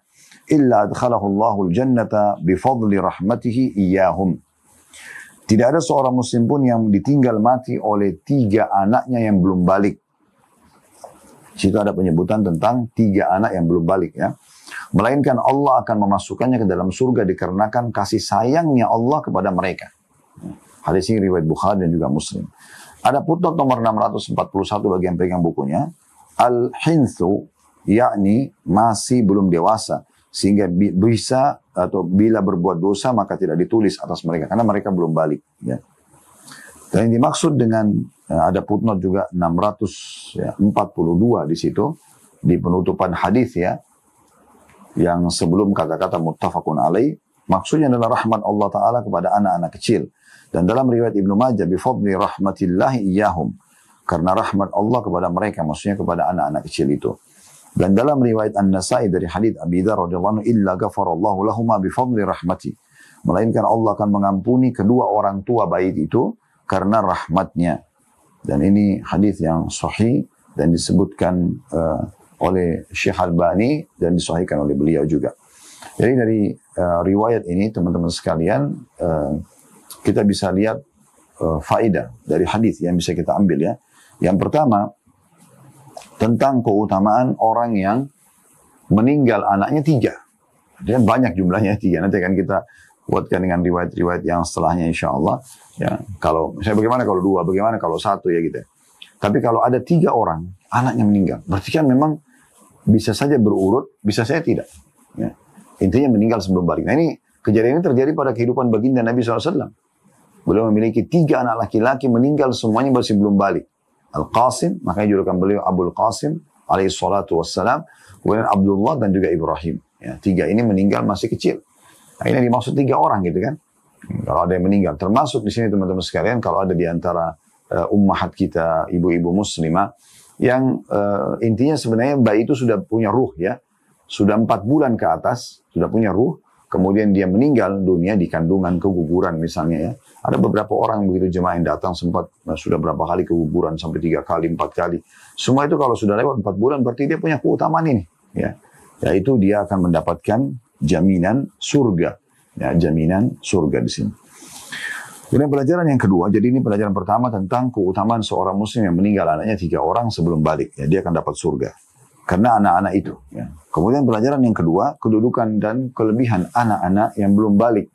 illa adkhalahu Allahul jannata bi fadli rahmatihi iyyahum." Tidak ada seorang muslim pun yang ditinggal mati oleh 3 anaknya yang belum balik. Di situ ada penyebutan tentang 3 anak yang belum balik ya. Melainkan Allah akan memasukkannya ke dalam surga dikarenakan kasih sayangnya Allah kepada mereka. Hadis ini riwayat Bukhari dan juga Muslim. Ada footnote nomor 641 bagi yang pegang bukunya. Al-hinthu, yakni masih belum dewasa. Sehingga bisa atau bila berbuat dosa maka tidak ditulis atas mereka. Karena mereka belum balik. Ya. Dan yang dimaksud dengan ada footnote juga 642 di situ. Di penutupan hadis ya. Yang sebelum kata-kata muttafaqun alaih. Maksudnya adalah rahmat Allah Ta'ala kepada anak-anak kecil. Dan dalam riwayat Ibnu Majah, bifadli rahmatillahi iyahum. Karena rahmat Allah kepada mereka, maksudnya kepada anak-anak kecil itu. Dan dalam riwayat An-Nasai dari hadits Abi Dzar radhiyallahu anhu, illa ghafarallahu lahuma bifadli rahmati. Melainkan Allah akan mengampuni kedua orang tua bayi itu karena rahmatnya. Dan ini hadis yang sahih dan disebutkan oleh Syekh Albani dan disahihkan oleh beliau juga. Jadi dari riwayat ini teman-teman sekalian, kita bisa lihat faedah dari hadis yang bisa kita ambil ya. Yang pertama, tentang keutamaan orang yang meninggal anaknya 3. Dan banyak jumlahnya 3. Nanti akan kita buatkan dengan riwayat-riwayat yang setelahnya insya Allah. Ya, kalau misalnya bagaimana kalau 2, bagaimana kalau 1 ya gitu. Tapi kalau ada 3 orang anaknya meninggal, berarti kan memang bisa saja berurut, bisa saja tidak. Ya. Intinya meninggal sebelum balik. Nah ini kejadian ini terjadi pada kehidupan baginda Nabi SAW. Beliau memiliki 3 anak laki-laki meninggal semuanya masih belum balik. Al-Qasim, makanya julukan beliau Abul Qasim alaihi salatu wassalam. Kemudian Abdullah dan juga Ibrahim. Ya, 3 ini meninggal masih kecil. Nah ini dimaksud 3 orang gitu kan. Kalau ada yang meninggal. Termasuk di sini teman-teman sekalian, kalau ada di antara ummahat kita, ibu-ibu muslimah, yang intinya sebenarnya bayi itu sudah punya ruh ya. Sudah 4 bulan ke atas, sudah punya ruh. Kemudian dia meninggal dunia di kandungan keguguran misalnya ya. Ada beberapa orang begitu jemaah yang datang sempat sudah berapa kali keguguran sampai 3 kali, 4 kali. Semua itu kalau sudah lewat 4 bulan berarti dia punya keutamaan ini. Ya. Yaitu dia akan mendapatkan jaminan surga. Ya, jaminan surga di sini. Kemudian pelajaran yang kedua, jadi ini pelajaran pertama tentang keutamaan seorang muslim yang meninggal anaknya 3 orang sebelum balik. Ya, dia akan dapat surga. Karena anak-anak itu. Ya. Kemudian pelajaran yang kedua, kedudukan dan kelebihan anak-anak yang belum balik.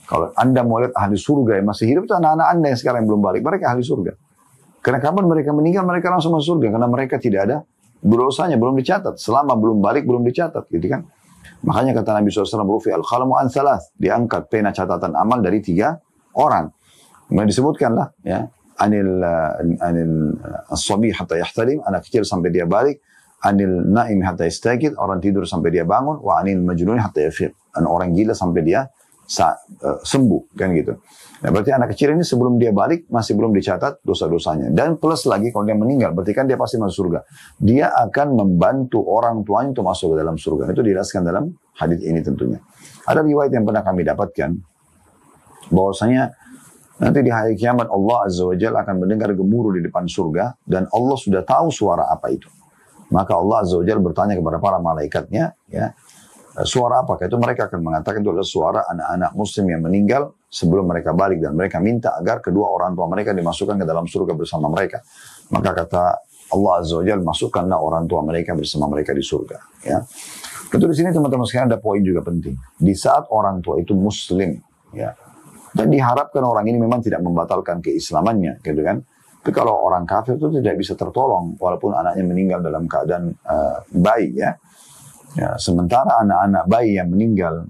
Kalau Anda mau lihat ahli surga yang masih hidup, itu anak-anak Anda yang sekarang yang belum balik. Mereka ahli surga. Karena kapan mereka meninggal, mereka langsung masuk surga. Karena mereka tidak ada dosanya, belum dicatat. Selama belum balik, belum dicatat. Gitu kan. Makanya kata Nabi SAW, Rufi al-Khalamu an thalath. Diangkat pena catatan amal dari 3 orang. Kemudian disebutkanlah, ya, anil as-sabi hatta yahtalim, anak kecil sampai dia balik. Anil naim hatta yastaqid, orang tidur sampai dia bangun. Wa anil majnun hatta yafiq, orang gila sampai dia sembuh, kan gitu. Nah, berarti anak kecil ini sebelum dia balik masih belum dicatat dosa-dosanya. Dan plus lagi kalau dia meninggal, berarti kan dia pasti masuk surga. Dia akan membantu orang tuanya untuk masuk ke dalam surga. Itu dijelaskan dalam hadis ini tentunya. Ada riwayat yang pernah kami dapatkan bahwasanya nanti di hari kiamat Allah Azza wa Jalla akan mendengar gemuruh di depan surga dan Allah sudah tahu suara apa itu. Maka Allah Azza wa Jalla bertanya kepada para malaikatnya, ya, suara apakah itu? Mereka akan mengatakan itu adalah suara anak-anak muslim yang meninggal sebelum mereka balik. Dan mereka minta agar kedua orang tua mereka dimasukkan ke dalam surga bersama mereka. Maka kata Allah Azza wa Jalla, masukkanlah orang tua mereka bersama mereka di surga. Ya. Tentu di sini teman-teman sekalian ada poin juga penting. Di saat orang tua itu muslim, ya, dan diharapkan orang ini memang tidak membatalkan keislamannya, gitu kan. Tapi kalau orang kafir itu tidak bisa tertolong walaupun anaknya meninggal dalam keadaan bayi ya. Ya, sementara anak-anak bayi yang meninggal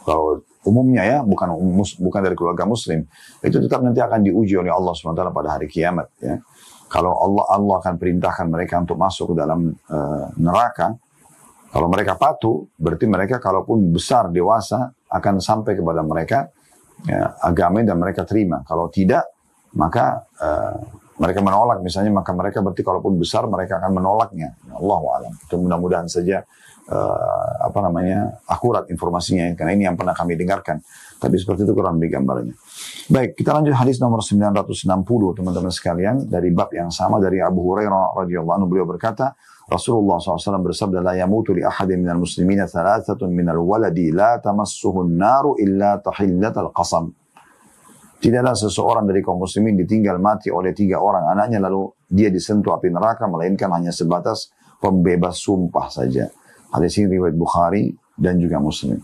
kalau umumnya ya bukan dari keluarga muslim, itu tetap nanti akan diuji oleh Allah SWT pada hari kiamat ya. Kalau Allah akan perintahkan mereka untuk masuk ke dalam neraka. Kalau mereka patuh, berarti mereka kalaupun besar dewasa akan sampai kepada mereka ya, agama dan mereka terima. Kalau tidak, maka mereka menolak misalnya, maka mereka berarti kalaupun besar mereka akan menolaknya. Allahu a'lam. Itu mudah-mudahan saja akurat informasinya, karena ini yang pernah kami dengarkan. Tapi seperti itu kurang lebih gambarnya. Baik, kita lanjut hadis nomor 960 teman-teman sekalian dari bab yang sama dari Abu Hurairah radhiyallahu anhu. Beliau berkata, Rasulullah SAW bersabda, la yamutu li ahadin minal muslimina thalathatun minal waladi la tamassuhun naru illa tahillatal qasam. Tidaklah seseorang dari kaum muslimin ditinggal mati oleh 3 orang anaknya lalu dia disentuh api neraka, melainkan hanya sebatas pembebas sumpah saja. Hadis ini riwayat Bukhari dan juga Muslim.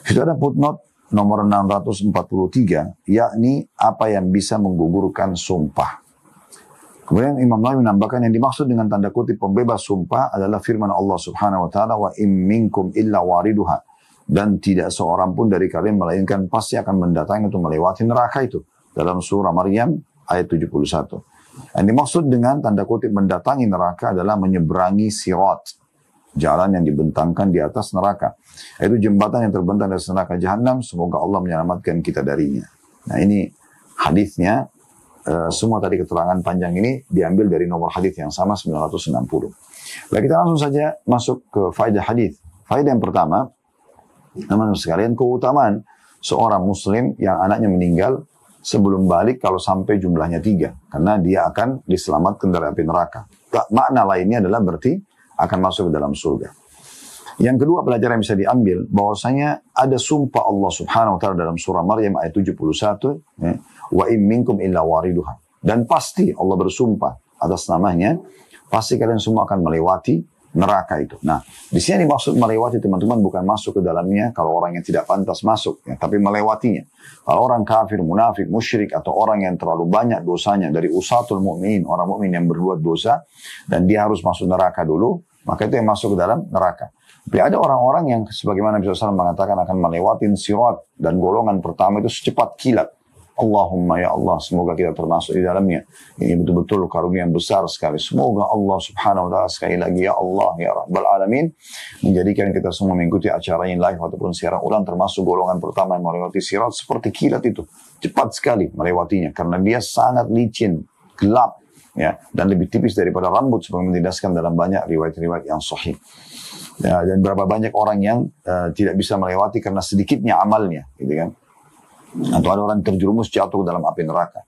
Itu ada footnote nomor 643, yakni apa yang bisa menggugurkan sumpah. Kemudian Imam Nawawi menambahkan yang dimaksud dengan tanda kutip pembebas sumpah adalah firman Allah Subhanahu wa taala, wa in minkum illa wariduha, dan tidak seorang pun dari kalian melainkan pasti akan mendatangi untuk melewati neraka itu, dalam surah Maryam ayat 71. Yang dimaksud dengan tanda kutip mendatangi neraka adalah menyeberangi sirat, jalan yang dibentangkan di atas neraka. Itu jembatan yang terbentang dari neraka Jahannam, semoga Allah menyelamatkan kita darinya. Nah ini hadisnya. Semua tadi keterangan panjang ini diambil dari nomor hadis yang sama 960. Baik, kita langsung saja masuk ke faedah hadis. Faedah yang pertama, teman-teman sekalian, keutamaan seorang muslim yang anaknya meninggal sebelum balik kalau sampai jumlahnya 3, karena dia akan diselamatkan dari api neraka. Makna lainnya adalah berarti akan masuk ke dalam surga. Yang kedua pelajaran yang bisa diambil, bahwasanya ada sumpah Allah Subhanahu wa taala dalam surah Maryam ayat 71, ya, wa in minkum illa wariduha. Dan pasti Allah bersumpah atas namanya, pasti kalian semua akan melewati neraka itu. Nah, di sini dimaksud melewati, teman-teman, bukan masuk ke dalamnya kalau orang yang tidak pantas masuk, ya, tapi melewatinya. Kalau orang kafir, munafik, musyrik, atau orang yang terlalu banyak dosanya dari usatul mu'min, orang mukmin yang berbuat dosa, dan dia harus masuk neraka dulu, maka itu yang masuk ke dalam neraka. Tapi ada orang-orang yang sebagaimana Nabi SAW mengatakan akan melewati sirat, dan golongan pertama itu secepat kilat. Allahumma ya Allah, semoga kita termasuk di dalamnya. Ini betul-betul karunia yang besar sekali. Semoga Allah Subhanahu wa taala sekali lagi, ya Allah ya Rabbal Alamin, menjadikan kita semua mengikuti acara yang live ataupun siaran ulang termasuk golongan pertama yang melewati sirat seperti kilat itu. Cepat sekali melewatinya karena dia sangat licin, gelap, ya, dan lebih tipis daripada rambut sebagaimana didaskan dalam banyak riwayat-riwayat yang sahih. Ya, dan berapa banyak orang yang tidak bisa melewati karena sedikitnya amalnya, gitu kan? Atau ada orang terjerumus jatuh ke dalam api neraka.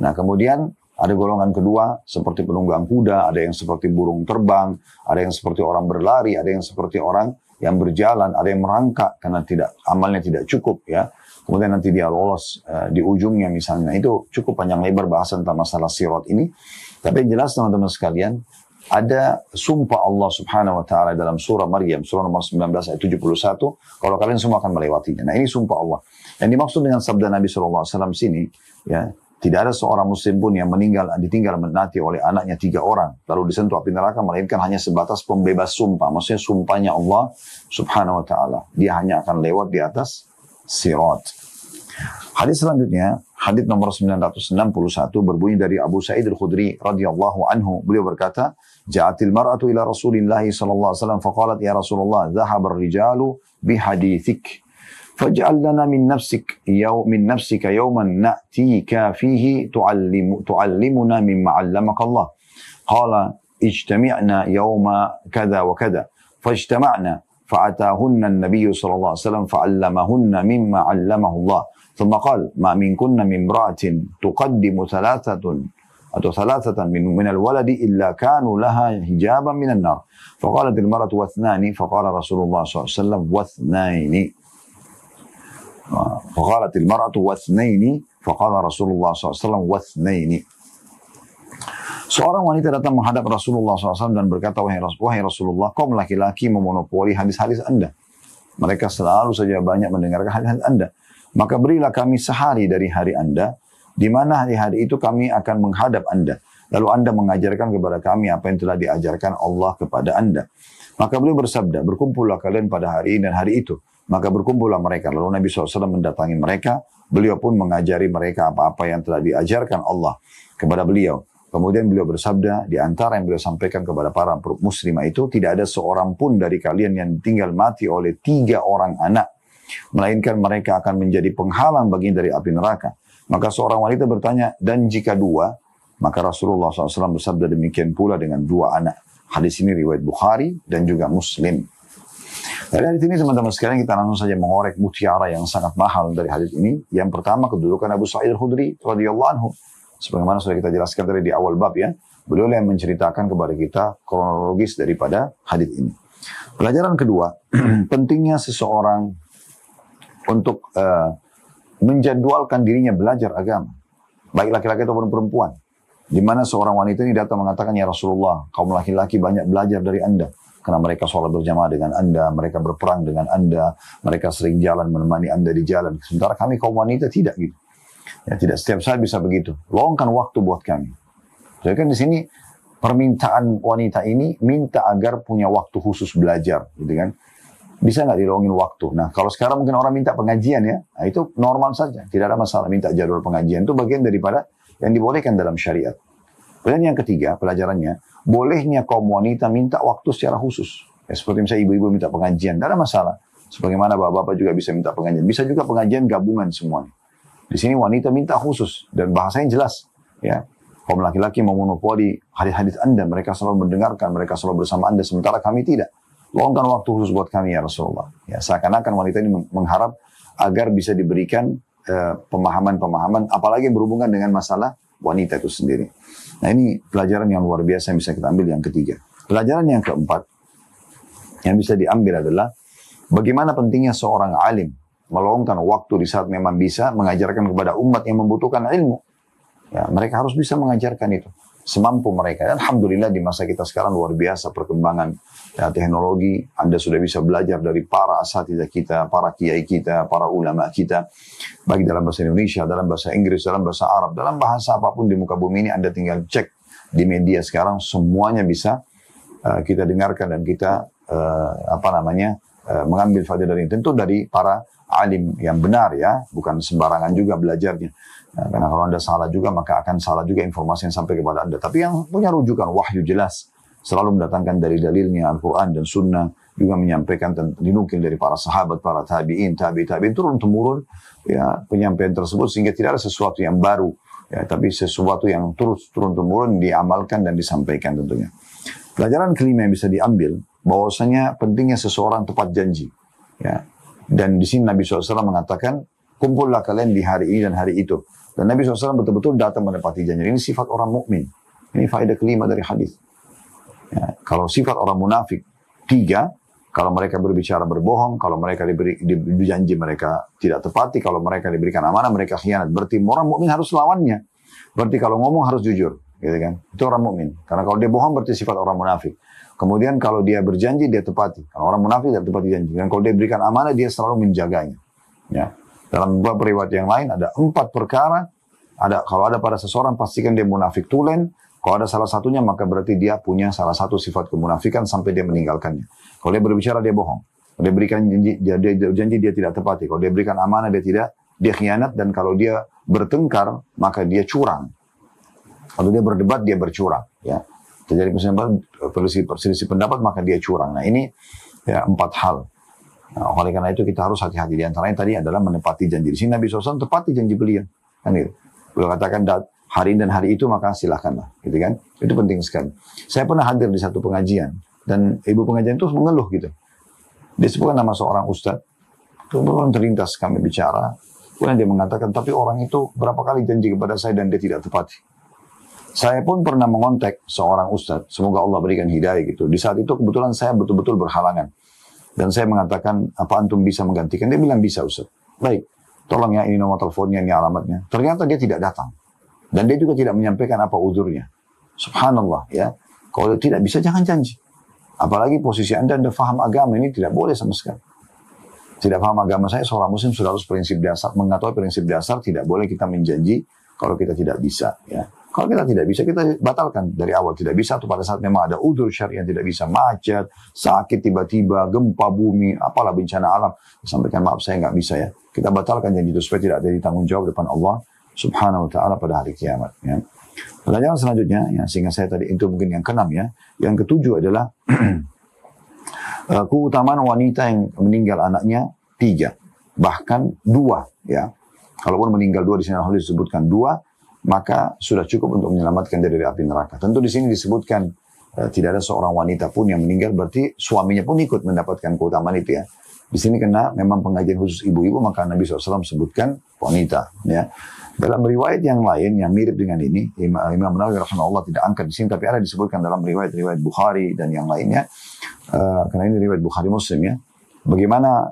Nah, kemudian ada golongan kedua seperti penunggang kuda, ada yang seperti burung terbang, ada yang seperti orang berlari, ada yang seperti orang yang berjalan, ada yang merangkak karena amalnya tidak cukup, ya. Kemudian nanti dia lolos di ujungnya misalnya. Itu cukup panjang lebar bahasan tentang masalah sirat ini. Tapi yang jelas teman-teman sekalian, ada sumpah Allah Subhanahu wa taala dalam surah Maryam, surah nomor 19 ayat 71, kalau kalian semua akan melewatinya. Nah, ini sumpah Allah. Yang dimaksud dengan sabda Nabi SAW sini, ya, tidak ada seorang muslim pun yang ditinggal mati oleh anaknya 3 orang, lalu disentuh api neraka, melainkan hanya sebatas pembebas sumpah. Maksudnya sumpahnya Allah Subhanahu wa taala. Dia hanya akan lewat di atas sirat. Hadis selanjutnya, hadis nomor 961 berbunyi dari Abu Sa'id Al-Khudri radhiyallahu anhu. Beliau berkata, "Ja'atil mar'atu ila Rasulillah sallallahu alaihi wasallam faqalat ya Rasulullah, dhahaba ar-rijalu bihadithik. Faj'al lana min nafsika yawman na'tika fihi tu'allimuna mimma 'allamaka Allah." Qala ijtami'na yawma kadha wa kadha. Fajtama'na fa'atahunna an-nabiy sallallahu alaihi wasallam fa'allamahunna mimma 'allamahu Allah. ثم قال ما منكن من امرأة تقدم ثلاثة من الولد إلا كانوا لها حجابا من النار. فقالت المرأة واثنان فقال رسول الله صلى الله عليه وسلم واثنين. فقالت المرأة واثنين فقال رسول الله صلى الله عليه وسلم واثنين. Seorang wanita datang menghadap Rasulullah SAW dan berkata, wahai Rasulullah, kaum laki-laki memonopoli hadis-hadis Anda. Mereka selalu saja banyak mendengarkan hadis-hadis Anda. Maka berilah kami sehari dari hari Anda, di mana hari-hari itu kami akan menghadap Anda. Lalu Anda mengajarkan kepada kami apa yang telah diajarkan Allah kepada Anda. Maka beliau bersabda, berkumpullah kalian pada hari ini dan hari itu. Maka berkumpullah mereka. Lalu Nabi SAW mendatangi mereka. Beliau pun mengajari mereka apa-apa yang telah diajarkan Allah kepada beliau. Kemudian beliau bersabda, di antara yang beliau sampaikan kepada para muslimah itu, tidak ada seorang pun dari kalian yang tinggal mati oleh 3 orang anak, melainkan mereka akan menjadi penghalang bagian dari api neraka. Maka seorang wanita bertanya, dan jika 2? Maka Rasulullah SAW bersabda, demikian pula dengan 2 anak. Hadis ini riwayat Bukhari dan juga Muslim. Dari hadis ini teman-teman sekalian, kita langsung saja mengorek mutiara yang sangat mahal dari hadis ini. Yang pertama, kedudukan Abu Sa'id Al-Khudri radhiyallahu anhu. Sebagaimana sudah kita jelaskan tadi di awal bab, ya. Beliau yang menceritakan kepada kita kronologis daripada hadis ini. Pelajaran kedua, pentingnya seseorang untuk menjadwalkan dirinya belajar agama, baik laki-laki ataupun perempuan. Di mana seorang wanita ini datang mengatakan, ya Rasulullah, kaum laki-laki banyak belajar dari Anda. karena mereka sholat berjamaah dengan Anda, mereka berperang dengan Anda, mereka sering jalan menemani Anda di jalan. Sementara kami kaum wanita tidak gitu. Ya, tidak setiap saat bisa begitu. Luangkan waktu buat kami. Jadi kan di sini permintaan wanita ini minta agar punya waktu khusus belajar, gitu kan? Bisa nggak diluangin waktu? Nah, kalau sekarang mungkin orang minta pengajian ya, nah itu normal saja, tidak ada masalah minta jadwal pengajian. Itu bagian daripada yang dibolehkan dalam syariat. Dan yang ketiga, pelajarannya, bolehnya kaum wanita minta waktu secara khusus. Ya, seperti misalnya ibu-ibu minta pengajian, tidak ada masalah. Sebagaimana bapak-bapak juga bisa minta pengajian. Bisa juga pengajian gabungan semuanya. Di sini wanita minta khusus dan bahasanya jelas, ya. Kaum laki-laki memonopoli hadis-hadis Anda, mereka selalu mendengarkan, mereka selalu bersama Anda, sementara kami tidak. Luangkan waktu khusus buat kami ya Rasulullah. Ya, seakan-akan wanita ini mengharap agar bisa diberikan pemahaman-pemahaman, apalagi berhubungan dengan masalah wanita itu sendiri. Nah, ini pelajaran yang luar biasa yang bisa kita ambil yang ketiga. Pelajaran yang keempat yang bisa diambil adalah bagaimana pentingnya seorang alim meluangkan waktu di saat memang bisa mengajarkan kepada umat yang membutuhkan ilmu. Ya, mereka harus bisa mengajarkan itu semampu mereka. Dan alhamdulillah di masa kita sekarang luar biasa perkembangan ya, teknologi. Anda sudah bisa belajar dari para asatidzah kita, para kiai kita, para ulama kita, baik dalam bahasa Indonesia, dalam bahasa Inggris, dalam bahasa Arab, dalam bahasa apapun di muka bumi ini. Anda tinggal cek di media sekarang, semuanya bisa kita dengarkan dan kita mengambil faedah dari tentu dari para alim yang benar ya, bukan sembarangan juga belajarnya. Nah, karena kalau Anda salah juga, maka akan salah juga informasi yang sampai kepada Anda. Tapi yang punya rujukan wahyu jelas, selalu mendatangkan dari dalilnya Al-Quran dan Sunnah, juga menyampaikan dinukil dari para sahabat, para tabi'in, tabi'in, turun-temurun, ya, penyampaian tersebut, sehingga tidak ada sesuatu yang baru, ya, tapi sesuatu yang terus turun-temurun diamalkan dan disampaikan tentunya. Pelajaran kelima yang bisa diambil, bahwasanya pentingnya seseorang tepat janji, ya. Dan di sini Nabi SAW mengatakan, kumpullah kalian di hari ini dan hari itu. Dan Nabi SAW betul-betul datang menepati janji. Ini sifat orang mukmin. Ini faedah kelima dari hadis. Ya, kalau sifat orang munafik, 3, kalau mereka berbicara berbohong, kalau mereka diberi janji mereka tidak tepati, kalau mereka diberikan amanah mereka khianat. Berarti orang mukmin harus lawannya. Berarti kalau ngomong harus jujur, gitu kan? Itu orang mukmin. Karena kalau dia bohong berarti sifat orang munafik. Kemudian kalau dia berjanji dia tepati. Kalau orang munafik tidak tepati janji. Dan kalau dia berikan amanah dia selalu menjaganya. Ya. Dalam beberapa riwayat yang lain ada 4 perkara. Kalau ada pada seseorang pastikan dia munafik tulen. Kalau ada salah satunya maka berarti dia punya salah satu sifat kemunafikan sampai dia meninggalkannya. Kalau dia berbicara dia bohong. Kalau dia berikan janji dia tidak tepati. Kalau dia berikan amanah dia khianat. Dan kalau dia bertengkar maka dia curang. Kalau dia berdebat dia bercurang. Ya. Terjadi perselisih pendapat maka dia curang. Nah ini ya 4 hal. Nah, oleh karena itu kita harus hati-hati. Di antaranya tadi adalah menepati janji. Di sini Nabi SAW tepati janji beliau. Kan gitu. Beliau katakan hari ini dan hari itu maka silahkanlah. Gitu kan. Itu penting sekali. Saya pernah hadir di satu pengajian. Dan ibu pengajian itu mengeluh gitu. Dia sebutkan nama seorang ustadz. Kemudian terlintas kami bicara. Kemudian dia mengatakan, tapi orang itu berapa kali janji kepada saya dan dia tidak tepati. Saya pun pernah mengontak seorang ustadz. Semoga Allah berikan hidayah gitu. Di saat itu kebetulan saya betul-betul berhalangan. Dan saya mengatakan, apa antum bisa menggantikan? Dia bilang bisa ustadz. Baik, tolong ya ini nomor teleponnya, ini alamatnya. Ternyata dia tidak datang. Dan dia juga tidak menyampaikan apa uzurnya. Subhanallah ya. Kalau tidak bisa jangan janji. Apalagi posisi Anda faham agama ini tidak boleh sama sekali. Tidak paham agama saya, seorang muslim sudah harus prinsip dasar. Mengetahui prinsip dasar tidak boleh kita menjanji kalau kita tidak bisa ya. Kalau kita tidak bisa, kita batalkan dari awal. Tidak bisa, atau pada saat memang ada udzur syar'i yang tidak bisa, macet, sakit tiba-tiba, gempa bumi, apalah bencana alam. Sampaikan maaf saya nggak bisa ya. Kita batalkan janji itu supaya tidak ada ditanggung jawab depan Allah Subhanahu Wa Taala pada hari kiamat. Ya. Pelajaran selanjutnya, ya, sehingga saya tadi itu mungkin yang ke-6 ya. Yang ke-7 adalah keutamaan wanita yang meninggal anaknya 3, bahkan 2 ya. Kalaupun meninggal 2 di sini harus disebutkan 2. Maka sudah cukup untuk menyelamatkan dari api neraka. Tentu di sini disebutkan tidak ada seorang wanita pun yang meninggal, berarti suaminya pun ikut mendapatkan keutamaan itu ya. Di sini kena memang pengajian khusus ibu-ibu, maka Nabi SAW sebutkan wanita. Ya. Dalam riwayat yang lain yang mirip dengan ini, Imam Nawawi rahimahullah tidak angkat di sini, tapi ada disebutkan dalam riwayat-riwayat Bukhari dan yang lainnya. Karena ini riwayat Bukhari Muslim ya. Bagaimana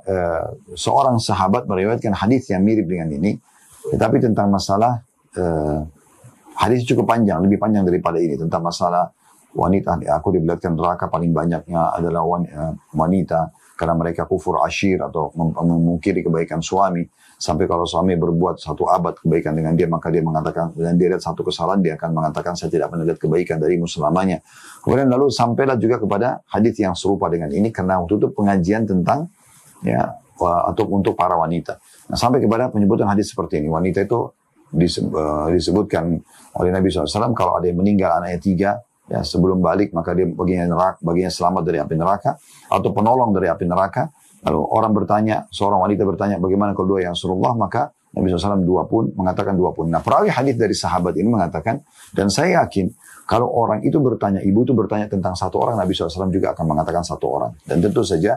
seorang sahabat meriwayatkan hadis yang mirip dengan ini, tetapi tentang masalah hadis cukup panjang, lebih panjang daripada ini, tentang masalah wanita, aku diperlihatkan neraka paling banyaknya adalah wanita, karena mereka kufur asyir atau memungkiri kebaikan suami. Sampai kalau suami berbuat 1 abad kebaikan dengan dia, maka dia mengatakan, dan dia lihat 1 kesalahan, dia akan mengatakan, saya tidak pernah lihat kebaikan darimu selamanya. Kemudian lalu sampailah juga kepada hadis yang serupa dengan ini, karena waktu itu pengajian tentang, ya, atau untuk para wanita. Nah, sampai kepada penyebutan hadis seperti ini. Wanita itu disebutkan oleh Nabi SAW, kalau ada yang meninggal anaknya 3, ya, sebelum balik, maka dia baginya selamat dari api neraka, atau penolong dari api neraka. Lalu orang bertanya, seorang wanita bertanya, bagaimana kalau 2 ya Rasulullah? Maka Nabi SAW 2 pun, mengatakan 2 pun. Nah, perawi hadis dari sahabat ini mengatakan, dan saya yakin, kalau orang itu bertanya, ibu itu bertanya tentang 1 orang, Nabi SAW juga akan mengatakan 1 orang. Dan tentu saja,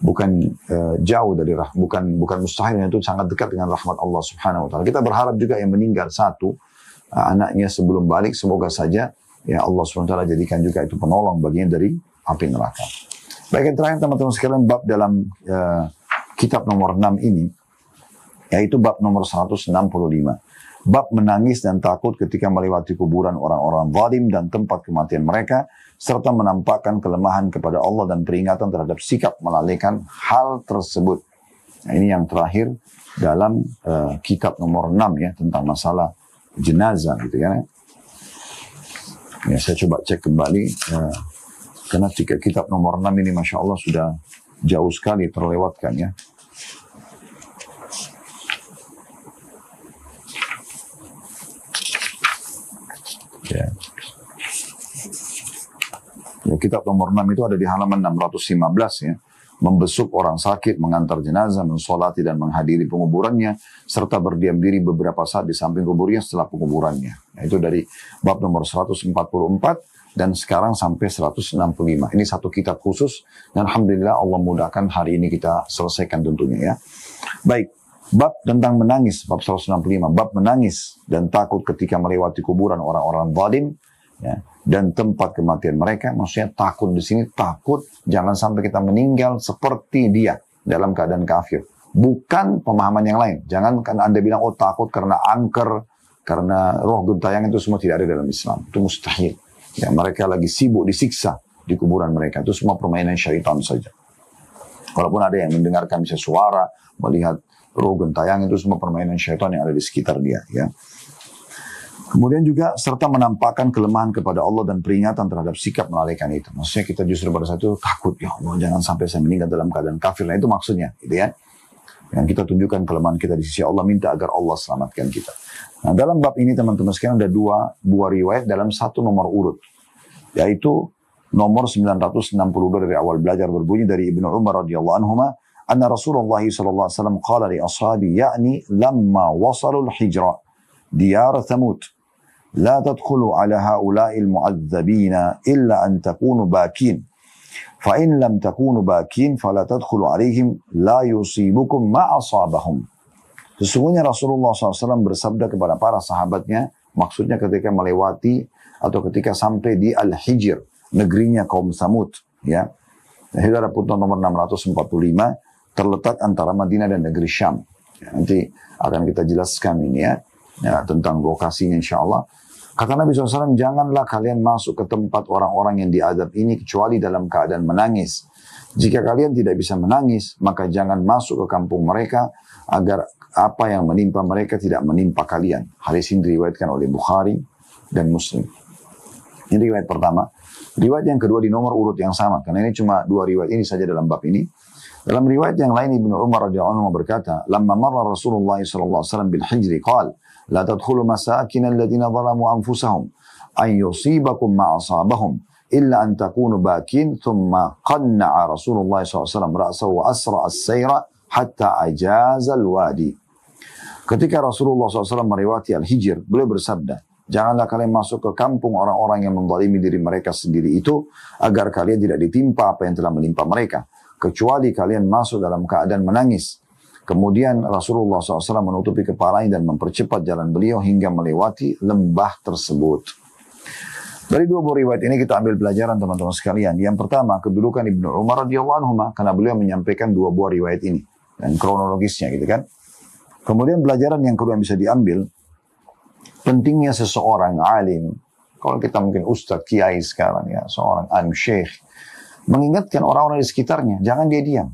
bukan jauh dari bukan mustahil, itu sangat dekat dengan rahmat Allah Subhanahu wa taala. Kita berharap juga yang meninggal 1 anaknya sebelum balik, semoga saja ya Allah Subhanahu wa taala jadikan juga itu penolong bagian dari api neraka. Baik, yang terakhir teman-teman sekalian, bab dalam kitab nomor 6 ini, yaitu bab nomor 165. Bab menangis dan takut ketika melewati kuburan orang-orang zalim dan tempat kematian mereka, serta menampakkan kelemahan kepada Allah dan peringatan terhadap sikap melalaikan hal tersebut. Nah, ini yang terakhir dalam kitab nomor 6 ya, tentang masalah jenazah gitu ya. Ya, saya coba cek kembali, karena jika kitab nomor 6 ini Masya Allah sudah jauh sekali terlewatkan ya. Ya, kitab nomor 6 itu ada di halaman 615 ya. Membesuk orang sakit, mengantar jenazah, mensolati dan menghadiri penguburannya, serta berdiam diri beberapa saat di samping kuburnya setelah penguburannya. Nah, itu dari bab nomor 144 dan sekarang sampai 165. Ini satu kitab khusus dan Alhamdulillah Allah mudahkan hari ini kita selesaikan tentunya ya. Baik, bab tentang menangis, bab 165. Bab menangis dan takut ketika melewati kuburan orang-orang zalim ya, dan tempat kematian mereka. Maksudnya takut di sini, takut jangan sampai kita meninggal seperti dia dalam keadaan kafir. Bukan pemahaman yang lain. Jangan kan Anda bilang, oh takut karena angker, karena roh gentayangan, itu semua tidak ada dalam Islam. Itu mustahil. Ya, mereka lagi sibuk disiksa di kuburan mereka. Itu semua permainan syaitan saja. Walaupun ada yang mendengarkan bisa suara, melihat roh gentayangan, itu semua permainan syaitan yang ada di sekitar dia. Ya. Kemudian juga serta menampakkan kelemahan kepada Allah dan peringatan terhadap sikap melalaikan itu. Maksudnya kita justru pada saat itu takut, ya Allah jangan sampai saya meninggal dalam keadaan kafir. Nah itu maksudnya, gitu ya. Yang kita tunjukkan kelemahan kita di sisi Allah, minta agar Allah selamatkan kita. Nah dalam bab ini teman-teman sekalian ada dua buah riwayat dalam satu nomor urut. Yaitu nomor 962 dari awal belajar berbunyi dari Ibnu Umar radhiyallahu anhuma, anna Rasulullah sallallahu alaihi wasallam qala li ashabi ya'ni lamma wasalul hijra diyar Thamud. لا تدخلوا على هؤلاء المعذبين إلا أن تكونوا باكين فإن لم تكونوا باكين فلا تدخلوا عليهم لا يصيبكم ما أصابهم. Sesungguhnya Rasulullah SAW bersabda kepada para sahabatnya, maksudnya ketika melewati atau ketika sampai di Al-Hijr, negerinya kaum Thamud, ya. Itu ada putnot nomor 645, terletak antara Madinah dan negeri Syam. Ya, nanti akan kita jelaskan ini ya, tentang lokasinya insyaAllah. Kata Nabi SAW, janganlah kalian masuk ke tempat orang-orang yang diazab ini kecuali dalam keadaan menangis. Jika kalian tidak bisa menangis, maka jangan masuk ke kampung mereka agar apa yang menimpa mereka tidak menimpa kalian. Hadis ini diriwayatkan oleh Bukhari dan Muslim. Ini riwayat pertama. Riwayat yang kedua di nomor urut yang sama, karena ini cuma 2 riwayat ini saja dalam bab ini. Dalam riwayat yang lain Ibnu Umar radhiyallahu anhu berkata, "Lamma marra Rasulullah sallallahu alaihi wasallam bil hijri qala, la tadkhulu masakin alladziina zalamu anfusahum an yusibakum ma asabahum illa an takunu bakin." Thumma qanna'a Rasulullah sallallahu alaihi wasallam ra'sahu wa asra as-sayra hatta ajaza al-wadi. Ketika Rasulullah SAW melewati Al-Hijr, beliau bersabda, janganlah kalian masuk ke kampung orang-orang yang menzalimi diri mereka sendiri itu, agar kalian tidak ditimpa apa yang telah menimpa mereka, kecuali kalian masuk dalam keadaan menangis. Kemudian Rasulullah SAW menutupi kepalanya dan mempercepat jalan beliau hingga melewati lembah tersebut. Dari 2 buah riwayat ini kita ambil pelajaran teman-teman sekalian. Yang pertama, kedudukan Ibnu Umar radhiyallahu anhu, karena beliau menyampaikan 2 buah riwayat ini dan kronologisnya gitu kan. Kemudian pelajaran yang kedua yang bisa diambil, pentingnya seseorang alim, kalau kita mungkin ustadz, kiai sekarang ya, seorang alim syekh, mengingatkan orang-orang di sekitarnya, jangan dia diam.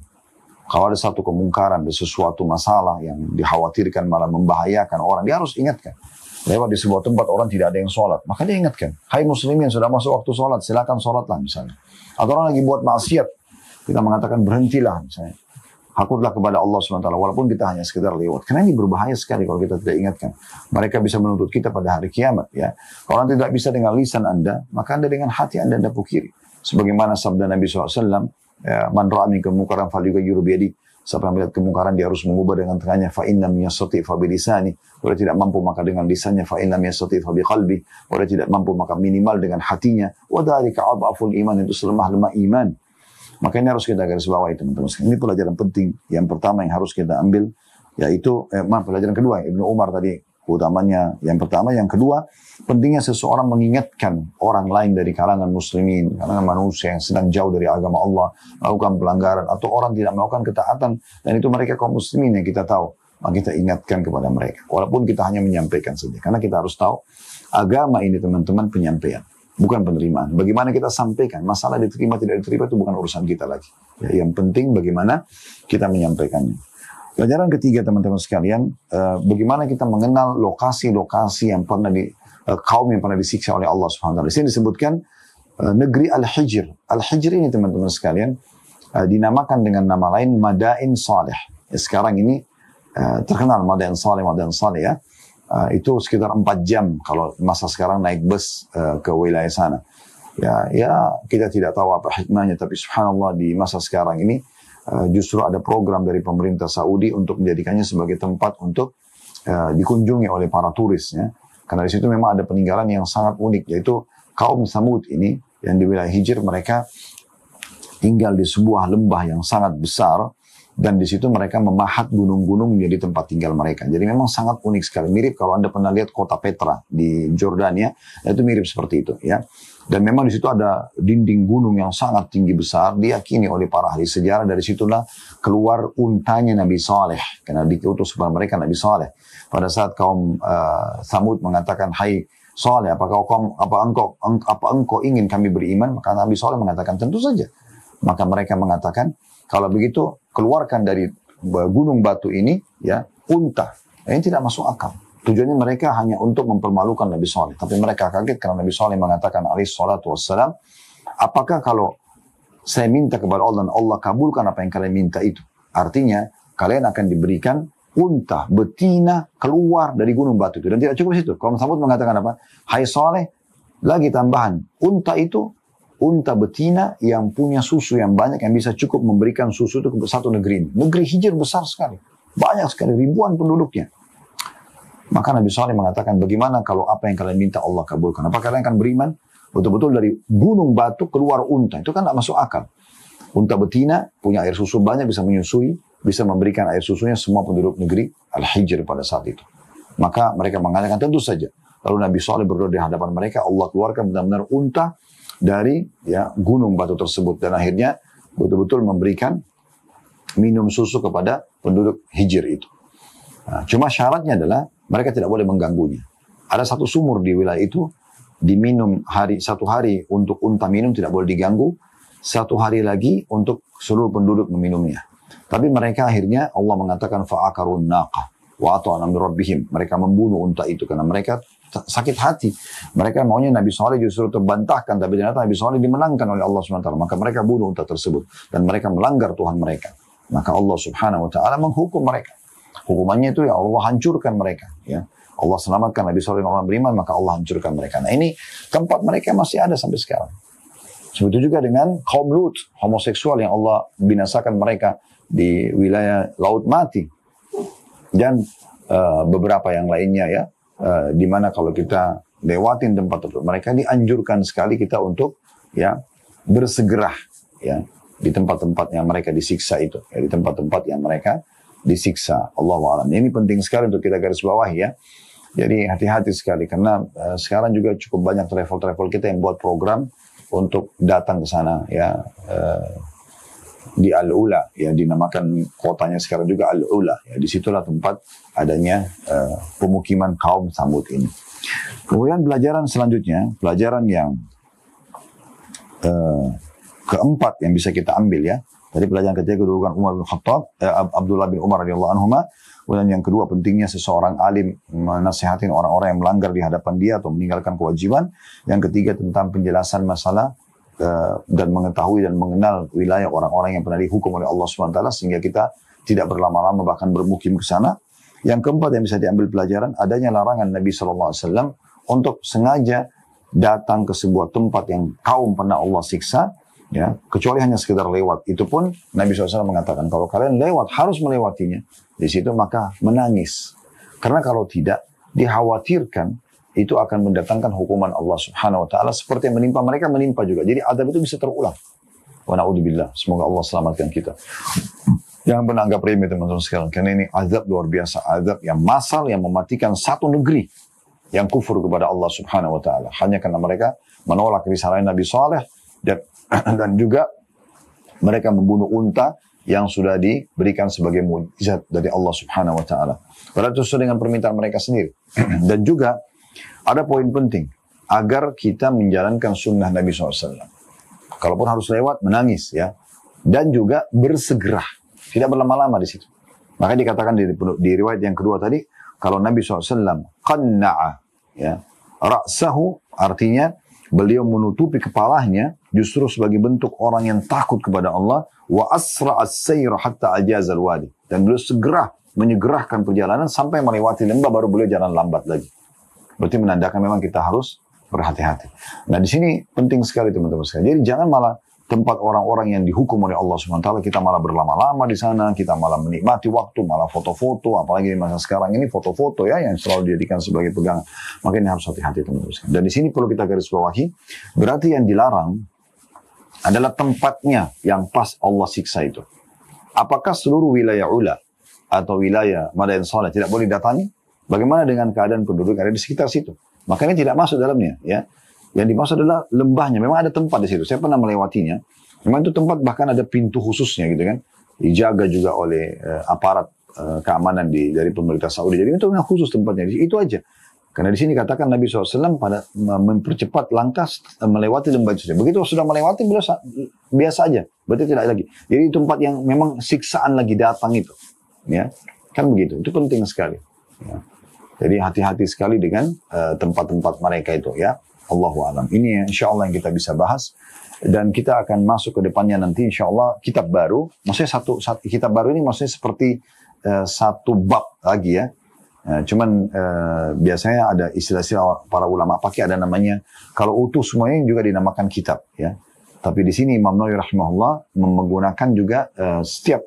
Kalau ada satu kemungkaran, ada sesuatu masalah yang dikhawatirkan malah membahayakan orang, dia harus ingatkan. Lewat di sebuah tempat orang tidak ada yang sholat, maka dia ingatkan, hai muslimin sudah masuk waktu sholat, silakan sholatlah misalnya. Atau orang lagi buat maksiat, kita mengatakan berhentilah misalnya. Takutlah kepada Allah SWT, walaupun kita hanya sekedar lewat. Karena ini berbahaya sekali kalau kita tidak ingatkan. Mereka bisa menuntut kita pada hari kiamat. Ya. Kalau Anda tidak bisa dengan lisan Anda, maka Anda dengan hati Anda pukiri. Sebagaimana sabda Nabi SAW, ya, man ra'a minkum munkaran falyughayyirhu biyadihi. Siapa yang melihat kemungkaran dia harus mengubah dengan tangannya. Fa in lam yastati' fa bilisani. Kalau tidak mampu maka dengan lisannya. Fa in lam yastati' fa biqalbi. Kalau tidak mampu maka minimal dengan hatinya. Wa dzalika adhaful iman, itu selemah-lemah iman. Maka ini harus kita garis bawahi teman-teman. Ini pelajaran penting. Yang pertama yang harus kita ambil yaitu pelajaran kedua Ibnu Umar tadi utamanya yang pertama, yang kedua pentingnya seseorang mengingatkan orang lain dari kalangan muslimin, kalangan manusia yang sedang jauh dari agama Allah, melakukan pelanggaran atau orang tidak melakukan ketaatan, dan itu mereka kaum muslimin yang kita tahu, maka kita ingatkan kepada mereka walaupun kita hanya menyampaikan saja, karena kita harus tahu agama ini teman-teman penyampaian, bukan penerimaan. Bagaimana kita sampaikan, masalah diterima tidak diterima itu bukan urusan kita lagi ya, yang penting bagaimana kita menyampaikannya. Pelajaran ketiga teman-teman sekalian, bagaimana kita mengenal lokasi-lokasi yang pernah kaum yang pernah disiksa oleh Allah Subhanahu wa taala. Di sini disebutkan negeri Al-Hijr. Al-Hijr ini teman-teman sekalian dinamakan dengan nama lain Madain Saleh. Ya, sekarang ini terkenal Madain Saleh ya. Itu sekitar 4 jam kalau masa sekarang naik bus ke wilayah sana. Ya kita tidak tahu apa hikmahnya, tapi subhanallah di masa sekarang ini justru ada program dari pemerintah Saudi untuk menjadikannya sebagai tempat untuk dikunjungi oleh para turis ya. Karena di situ memang ada peninggalan yang sangat unik, yaitu kaum Samud ini yang di wilayah Hijr, mereka tinggal di sebuah lembah yang sangat besar, dan di situ mereka memahat gunung-gunung menjadi tempat tinggal mereka. Jadi memang sangat unik sekali, mirip kalau Anda pernah lihat kota Petra di Jordania, itu mirip seperti itu ya. Dan memang di situ ada dinding gunung yang sangat tinggi besar, diyakini oleh para ahli sejarah, dari situlah keluar untanya Nabi Saleh, karena diutus kepada mereka Nabi Saleh. Pada saat kaum Thamud mengatakan, hai Saleh, apa engkau ingin kami beriman? Maka Nabi Saleh mengatakan, tentu saja. Maka mereka mengatakan, kalau begitu keluarkan dari gunung batu ini ya unta. Ini tidak masuk akal. Tujuannya mereka hanya untuk mempermalukan Nabi Saleh. Tapi mereka kaget karena Nabi Saleh mengatakan alaihi salatu wassalam, apakah kalau saya minta kepada Allah dan Allah kabulkan apa yang kalian minta itu? Artinya kalian akan diberikan unta betina keluar dari gunung batu itu. Dan tidak cukup situ. Kaum Tsamud mengatakan apa? Hai Saleh, lagi tambahan. Unta itu unta betina yang punya susu yang banyak, yang bisa cukup memberikan susu itu ke satu negeri ini. Negeri Hijr besar sekali. Banyak sekali, ribuan penduduknya. Maka Nabi Saleh mengatakan, bagaimana kalau apa yang kalian minta Allah kabulkan? Apakah kalian akan beriman? Betul-betul dari gunung batu keluar unta. Itu kan tidak masuk akal. Unta betina punya air susu banyak, bisa menyusui, bisa memberikan air susunya semua penduduk negeri Al-Hijr pada saat itu. Maka mereka mengatakan tentu saja. Lalu Nabi Saleh berdoa di hadapan mereka, Allah keluarkan benar-benar unta dari ya, gunung batu tersebut. Dan akhirnya betul-betul memberikan minum susu kepada penduduk Hijr itu. Nah, cuma syaratnya adalah mereka tidak boleh mengganggunya. Ada satu sumur di wilayah itu, diminum satu hari untuk unta minum tidak boleh diganggu, satu hari lagi untuk seluruh penduduk meminumnya. Tapi mereka akhirnya Allah mengatakan fa'akarun naqah wa ata'an amri rabbihim. Mereka membunuh unta itu karena mereka sakit hati. Mereka maunya Nabi Saleh justru terbantahkan, tapi ternyata Nabi Saleh dimenangkan oleh Allah SWT. Maka mereka bunuh unta tersebut dan mereka melanggar Tuhan mereka. Maka Allah Subhanahu wa taala menghukum mereka. Hukumannya itu ya Allah hancurkan mereka ya. Allah selamatkan Nabi Saleh dan orang beriman, maka Allah hancurkan mereka. Nah ini tempat mereka masih ada sampai sekarang. Seperti juga dengan kaum Lut, homoseksual yang Allah binasakan mereka di wilayah Laut Mati. Dan beberapa yang lainnya ya, di mana kalau kita lewatin tempat tersebut, mereka dianjurkan sekali kita untuk ya bersegera ya di tempat-tempat yang mereka disiksa itu, ya, di tempat-tempat yang mereka disiksa. Allahu a'lam. Ini penting sekali untuk kita garis bawahi ya. Jadi hati-hati sekali karena sekarang juga cukup banyak travel-travel kita yang buat program untuk datang ke sana ya, di Al-Ula ya, dinamakan kotanya sekarang juga Al-Ula ya. Disitulah tempat adanya pemukiman kaum Tsamud ini. Kemudian pelajaran selanjutnya, pelajaran yang keempat yang bisa kita ambil ya. Tadi pelajaran ketiga kedudukan Umar bin Khattab, Abdullah bin Umar radhiyallahu anhuma. Kemudian yang kedua pentingnya seseorang alim menasihatin orang-orang yang melanggar di hadapan dia atau meninggalkan kewajiban. Yang ketiga tentang penjelasan masalah dan mengetahui dan mengenal wilayah orang-orang yang pernah dihukum oleh Allah SWT sehingga kita tidak berlama-lama bahkan bermukim ke sana. Yang keempat yang bisa diambil pelajaran adanya larangan Nabi SAW untuk sengaja datang ke sebuah tempat yang kaum pernah Allah siksa, ya, kecuali hanya sekedar lewat. Itu pun Nabi SAW mengatakan kalau kalian lewat harus melewatinya. Di situ maka menangis. Karena kalau tidak dikhawatirkan itu akan mendatangkan hukuman Allah Subhanahu wa taala seperti yang menimpa juga. Jadi azab itu bisa terulang. Wa na'udzubillah. Semoga Allah selamatkan kita. Jangan pernah anggap remeh teman-teman sekalian. Karena ini azab luar biasa. Azab yang massal yang mematikan satu negeri yang kufur kepada Allah Subhanahu wa taala. Hanya karena mereka menolak risalah Nabi Saleh dan juga mereka membunuh unta yang sudah diberikan sebagai mukjizat dari Allah Subhanahu wa taala. Padahal itu sesuai dengan permintaan mereka sendiri. Dan juga ada poin penting agar kita menjalankan sunnah Nabi SAW. Kalaupun harus lewat, menangis ya. Dan juga bersegera, tidak berlama-lama di situ. Maka dikatakan di riwayat yang kedua tadi, kalau Nabi SAW qanna'a ya, ra'sahu artinya beliau menutupi kepalanya justru sebagai bentuk orang yang takut kepada Allah, wa asra'a as-sayr hatta ajazal wadi, dan beliau segera menyegerakan perjalanan sampai melewati lembah baru beliau jalan lambat lagi. Berarti menandakan memang kita harus berhati-hati. Nah di sini penting sekali teman-teman sekalian. Jadi jangan malah tempat orang-orang yang dihukum oleh Allah SWT, kita malah berlama-lama di sana, kita malah menikmati waktu, malah foto-foto, apalagi di masa sekarang ini foto-foto ya yang selalu dijadikan sebagai pegangan. Maka ini harus hati-hati teman-teman sekalian. Dan di sini perlu kita garis bawahi, berarti yang dilarang adalah tempatnya yang pas Allah siksa itu. Apakah seluruh wilayah Ula atau wilayah Madain Saleh tidak boleh datangi? Bagaimana dengan keadaan penduduk yang ada di sekitar situ? Makanya tidak masuk dalamnya ya. Yang dimaksud adalah lembahnya. Memang ada tempat di situ. Saya pernah melewatinya. Memang itu tempat bahkan ada pintu khususnya gitu kan. Dijaga juga oleh aparat keamanan dari pemerintah Saudi. Jadi itu memang khusus tempatnya. Itu aja. Karena di sini katakan Nabi SAW pada mempercepat langkah melewati lembah itu. Begitu sudah melewati biasa aja. Berarti tidak lagi. Jadi tempat yang memang siksaan lagi datang itu. Ya, kan begitu. Itu penting sekali. Ya. Jadi hati-hati sekali dengan tempat-tempat mereka itu ya. Allahu a'lam. Ini insya Allah yang kita bisa bahas. Dan kita akan masuk ke depannya nanti insya Allah kitab baru. Maksudnya satu kitab baru ini maksudnya seperti satu bab lagi ya. Cuman biasanya ada istilah-istilah para ulama pakai, ada namanya, kalau utuh semuanya juga dinamakan kitab ya. Tapi di sini Imam Nawawi rahimahullah menggunakan juga setiap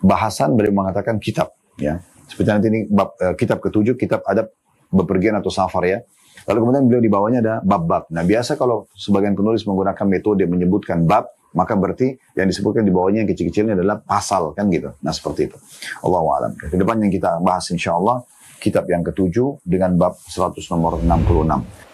bahasan beliau mengatakan kitab ya. Seperti nanti ini bab, kitab ketujuh, kitab adab bepergian atau safar ya. Lalu kemudian beliau di bawahnya ada bab-bab. Nah biasa kalau sebagian penulis menggunakan metode menyebutkan bab, maka berarti yang disebutkan di bawahnya yang kecil-kecilnya adalah pasal kan gitu. Nah seperti itu. Allahu a'lam. Kedepannya yang kita bahas insya Allah kitab yang ketujuh dengan bab 100 nomor 66.